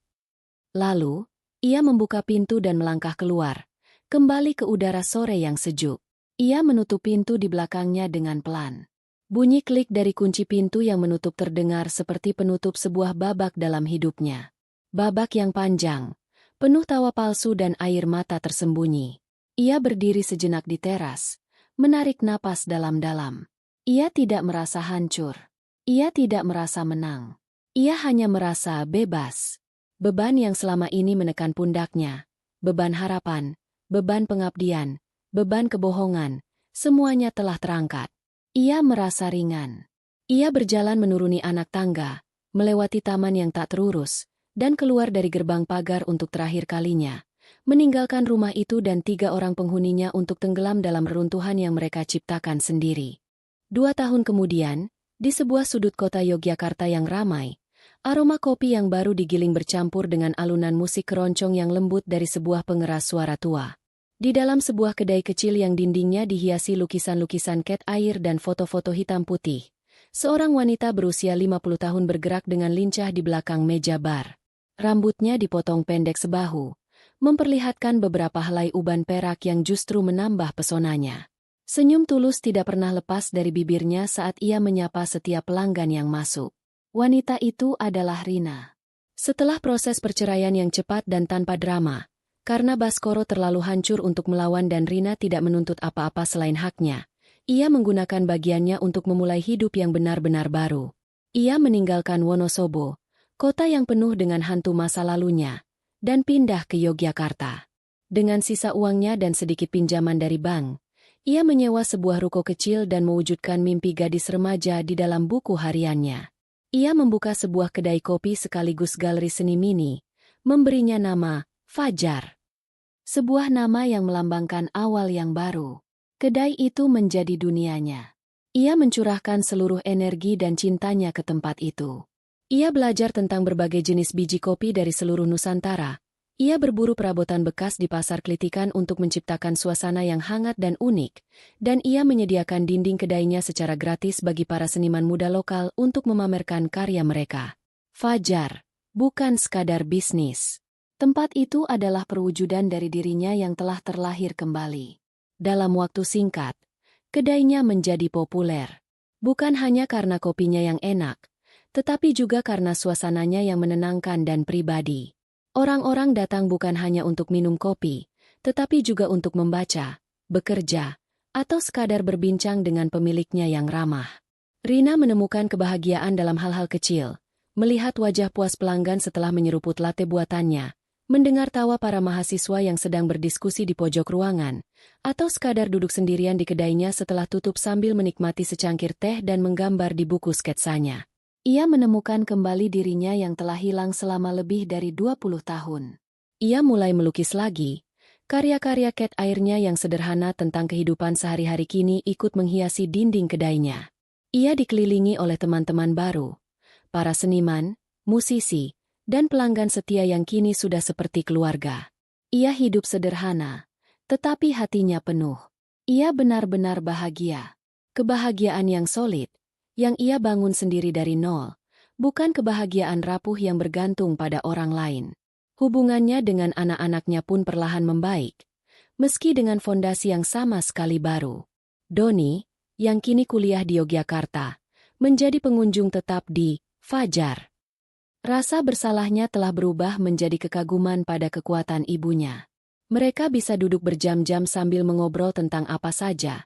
Lalu, ia membuka pintu dan melangkah keluar, kembali ke udara sore yang sejuk. Ia menutup pintu di belakangnya dengan pelan. Bunyi klik dari kunci pintu yang menutup terdengar seperti penutup sebuah babak dalam hidupnya. Babak yang panjang, penuh tawa palsu dan air mata tersembunyi. Ia berdiri sejenak di teras, menarik napas dalam-dalam. Ia tidak merasa hancur. Ia tidak merasa menang. Ia hanya merasa bebas. Beban yang selama ini menekan pundaknya, beban harapan, beban pengabdian, beban kebohongan, semuanya telah terangkat. Ia merasa ringan. Ia berjalan menuruni anak tangga, melewati taman yang tak terurus, dan keluar dari gerbang pagar untuk terakhir kalinya, meninggalkan rumah itu dan 3 orang penghuninya untuk tenggelam dalam reruntuhan yang mereka ciptakan sendiri. 2 tahun kemudian, di sebuah sudut kota Yogyakarta yang ramai, aroma kopi yang baru digiling bercampur dengan alunan musik keroncong yang lembut dari sebuah pengeras suara tua. Di dalam sebuah kedai kecil yang dindingnya dihiasi lukisan-lukisan cat air dan foto-foto hitam putih, seorang wanita berusia 50 tahun bergerak dengan lincah di belakang meja bar. Rambutnya dipotong pendek sebahu, memperlihatkan beberapa helai uban perak yang justru menambah pesonanya. Senyum tulus tidak pernah lepas dari bibirnya saat ia menyapa setiap pelanggan yang masuk. Wanita itu adalah Rina. Setelah proses perceraian yang cepat dan tanpa drama, karena Baskoro terlalu hancur untuk melawan dan Rina tidak menuntut apa-apa selain haknya, ia menggunakan bagiannya untuk memulai hidup yang benar-benar baru. Ia meninggalkan Wonosobo, kota yang penuh dengan hantu masa lalunya, dan pindah ke Yogyakarta. Dengan sisa uangnya dan sedikit pinjaman dari bank, ia menyewa sebuah ruko kecil dan mewujudkan mimpi gadis remaja di dalam buku hariannya. Ia membuka sebuah kedai kopi sekaligus galeri seni mini, memberinya nama Fajar. Sebuah nama yang melambangkan awal yang baru. Kedai itu menjadi dunianya. Ia mencurahkan seluruh energi dan cintanya ke tempat itu. Ia belajar tentang berbagai jenis biji kopi dari seluruh Nusantara. Ia berburu perabotan bekas di pasar Klitikan untuk menciptakan suasana yang hangat dan unik, dan ia menyediakan dinding kedainya secara gratis bagi para seniman muda lokal untuk memamerkan karya mereka. Fajar, bukan sekadar bisnis. Tempat itu adalah perwujudan dari dirinya yang telah terlahir kembali. Dalam waktu singkat, kedainya menjadi populer. Bukan hanya karena kopinya yang enak, tetapi juga karena suasananya yang menenangkan dan pribadi. Orang-orang datang bukan hanya untuk minum kopi, tetapi juga untuk membaca, bekerja, atau sekadar berbincang dengan pemiliknya yang ramah. Rina menemukan kebahagiaan dalam hal-hal kecil, melihat wajah puas pelanggan setelah menyeruput latte buatannya, mendengar tawa para mahasiswa yang sedang berdiskusi di pojok ruangan, atau sekadar duduk sendirian di kedainya setelah tutup sambil menikmati secangkir teh dan menggambar di buku sketsanya. Ia menemukan kembali dirinya yang telah hilang selama lebih dari 20 tahun. Ia mulai melukis lagi. Karya-karya cat airnya yang sederhana tentang kehidupan sehari-hari kini ikut menghiasi dinding kedainya. Ia dikelilingi oleh teman-teman baru, para seniman, musisi, dan pelanggan setia yang kini sudah seperti keluarga. Ia hidup sederhana, tetapi hatinya penuh. Ia benar-benar bahagia. Kebahagiaan yang solid, yang ia bangun sendiri dari nol, bukan kebahagiaan rapuh yang bergantung pada orang lain. Hubungannya dengan anak-anaknya pun perlahan membaik, meski dengan fondasi yang sama sekali baru. Doni, yang kini kuliah di Yogyakarta, menjadi pengunjung tetap di Fajar. Rasa bersalahnya telah berubah menjadi kekaguman pada kekuatan ibunya. Mereka bisa duduk berjam-jam sambil mengobrol tentang apa saja,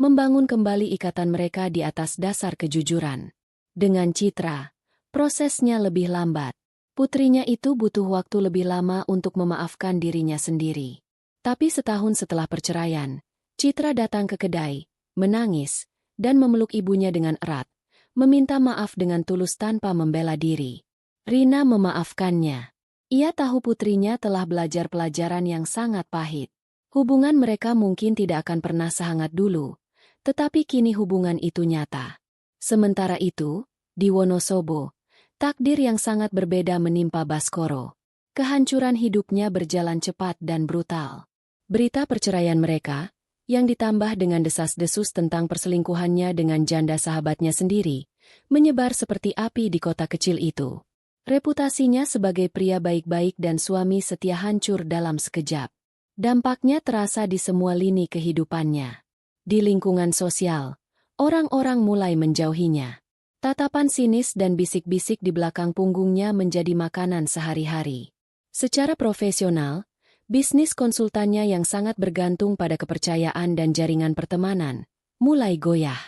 membangun kembali ikatan mereka di atas dasar kejujuran. Dengan Citra, prosesnya lebih lambat. Putrinya itu butuh waktu lebih lama untuk memaafkan dirinya sendiri. Tapi setahun setelah perceraian, Citra datang ke kedai, menangis, dan memeluk ibunya dengan erat, meminta maaf dengan tulus tanpa membela diri. Rina memaafkannya. Ia tahu putrinya telah belajar pelajaran yang sangat pahit. Hubungan mereka mungkin tidak akan pernah sehangat dulu, tetapi kini hubungan itu nyata. Sementara itu, di Wonosobo, takdir yang sangat berbeda menimpa Baskoro. Kehancuran hidupnya berjalan cepat dan brutal. Berita perceraian mereka, yang ditambah dengan desas-desus tentang perselingkuhannya dengan janda sahabatnya sendiri, menyebar seperti api di kota kecil itu. Reputasinya sebagai pria baik-baik dan suami setia hancur dalam sekejap. Dampaknya terasa di semua lini kehidupannya. Di lingkungan sosial, orang-orang mulai menjauhinya. Tatapan sinis dan bisik-bisik di belakang punggungnya menjadi makanan sehari-hari. Secara profesional, bisnis konsultannya yang sangat bergantung pada kepercayaan dan jaringan pertemanan, mulai goyah.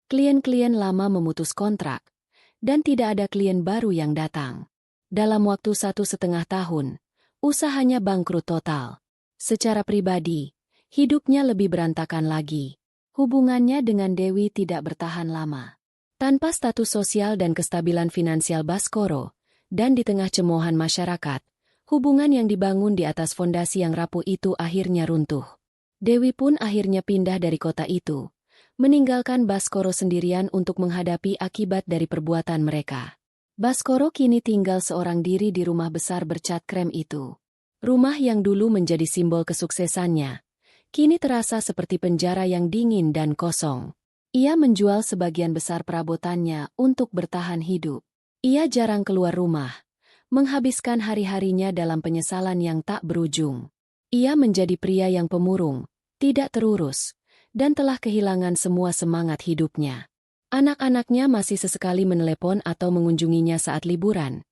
Klien-klien lama memutus kontrak, dan tidak ada klien baru yang datang. Dalam waktu 1,5 tahun, usahanya bangkrut total. Secara pribadi, hidupnya lebih berantakan lagi. Hubungannya dengan Dewi tidak bertahan lama. Tanpa status sosial dan kestabilan finansial Baskoro, dan di tengah cemoohan masyarakat, hubungan yang dibangun di atas fondasi yang rapuh itu akhirnya runtuh. Dewi pun akhirnya pindah dari kota itu, meninggalkan Baskoro sendirian untuk menghadapi akibat dari perbuatan mereka. Baskoro kini tinggal seorang diri di rumah besar bercat krem itu. Rumah yang dulu menjadi simbol kesuksesannya, kini terasa seperti penjara yang dingin dan kosong. Ia menjual sebagian besar perabotannya untuk bertahan hidup. Ia jarang keluar rumah, menghabiskan hari-harinya dalam penyesalan yang tak berujung. Ia menjadi pria yang pemurung, tidak terurus, dan telah kehilangan semua semangat hidupnya. Anak-anaknya masih sesekali menelepon atau mengunjunginya saat liburan,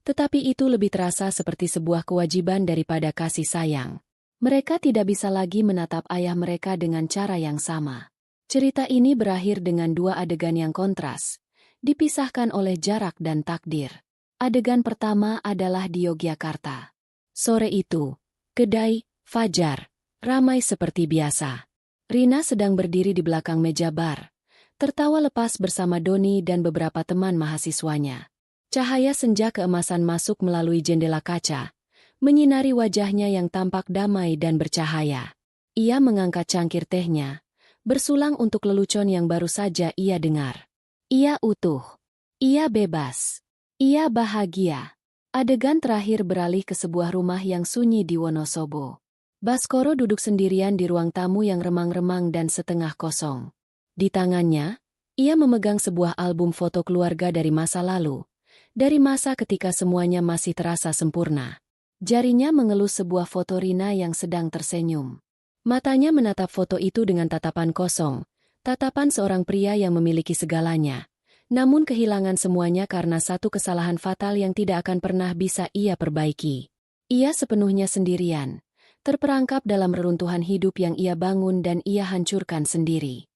tetapi itu lebih terasa seperti sebuah kewajiban daripada kasih sayang. Mereka tidak bisa lagi menatap ayah mereka dengan cara yang sama. Cerita ini berakhir dengan dua adegan yang kontras, dipisahkan oleh jarak dan takdir. Adegan pertama adalah di Yogyakarta. Sore itu, kedai Fajar ramai seperti biasa. Rina sedang berdiri di belakang meja bar, tertawa lepas bersama Doni dan beberapa teman mahasiswanya. Cahaya senja keemasan masuk melalui jendela kaca, menyinari wajahnya yang tampak damai dan bercahaya. Ia mengangkat cangkir tehnya, bersulang untuk lelucon yang baru saja ia dengar. Ia utuh. Ia bebas. Ia bahagia. Adegan terakhir beralih ke sebuah rumah yang sunyi di Wonosobo. Baskoro duduk sendirian di ruang tamu yang remang-remang dan setengah kosong. Di tangannya, ia memegang sebuah album foto keluarga dari masa lalu, dari masa ketika semuanya masih terasa sempurna. Jarinya mengelus sebuah foto Rina yang sedang tersenyum. Matanya menatap foto itu dengan tatapan kosong, tatapan seorang pria yang memiliki segalanya, namun kehilangan semuanya karena satu kesalahan fatal yang tidak akan pernah bisa ia perbaiki. Ia sepenuhnya sendirian, terperangkap dalam reruntuhan hidup yang ia bangun dan ia hancurkan sendiri.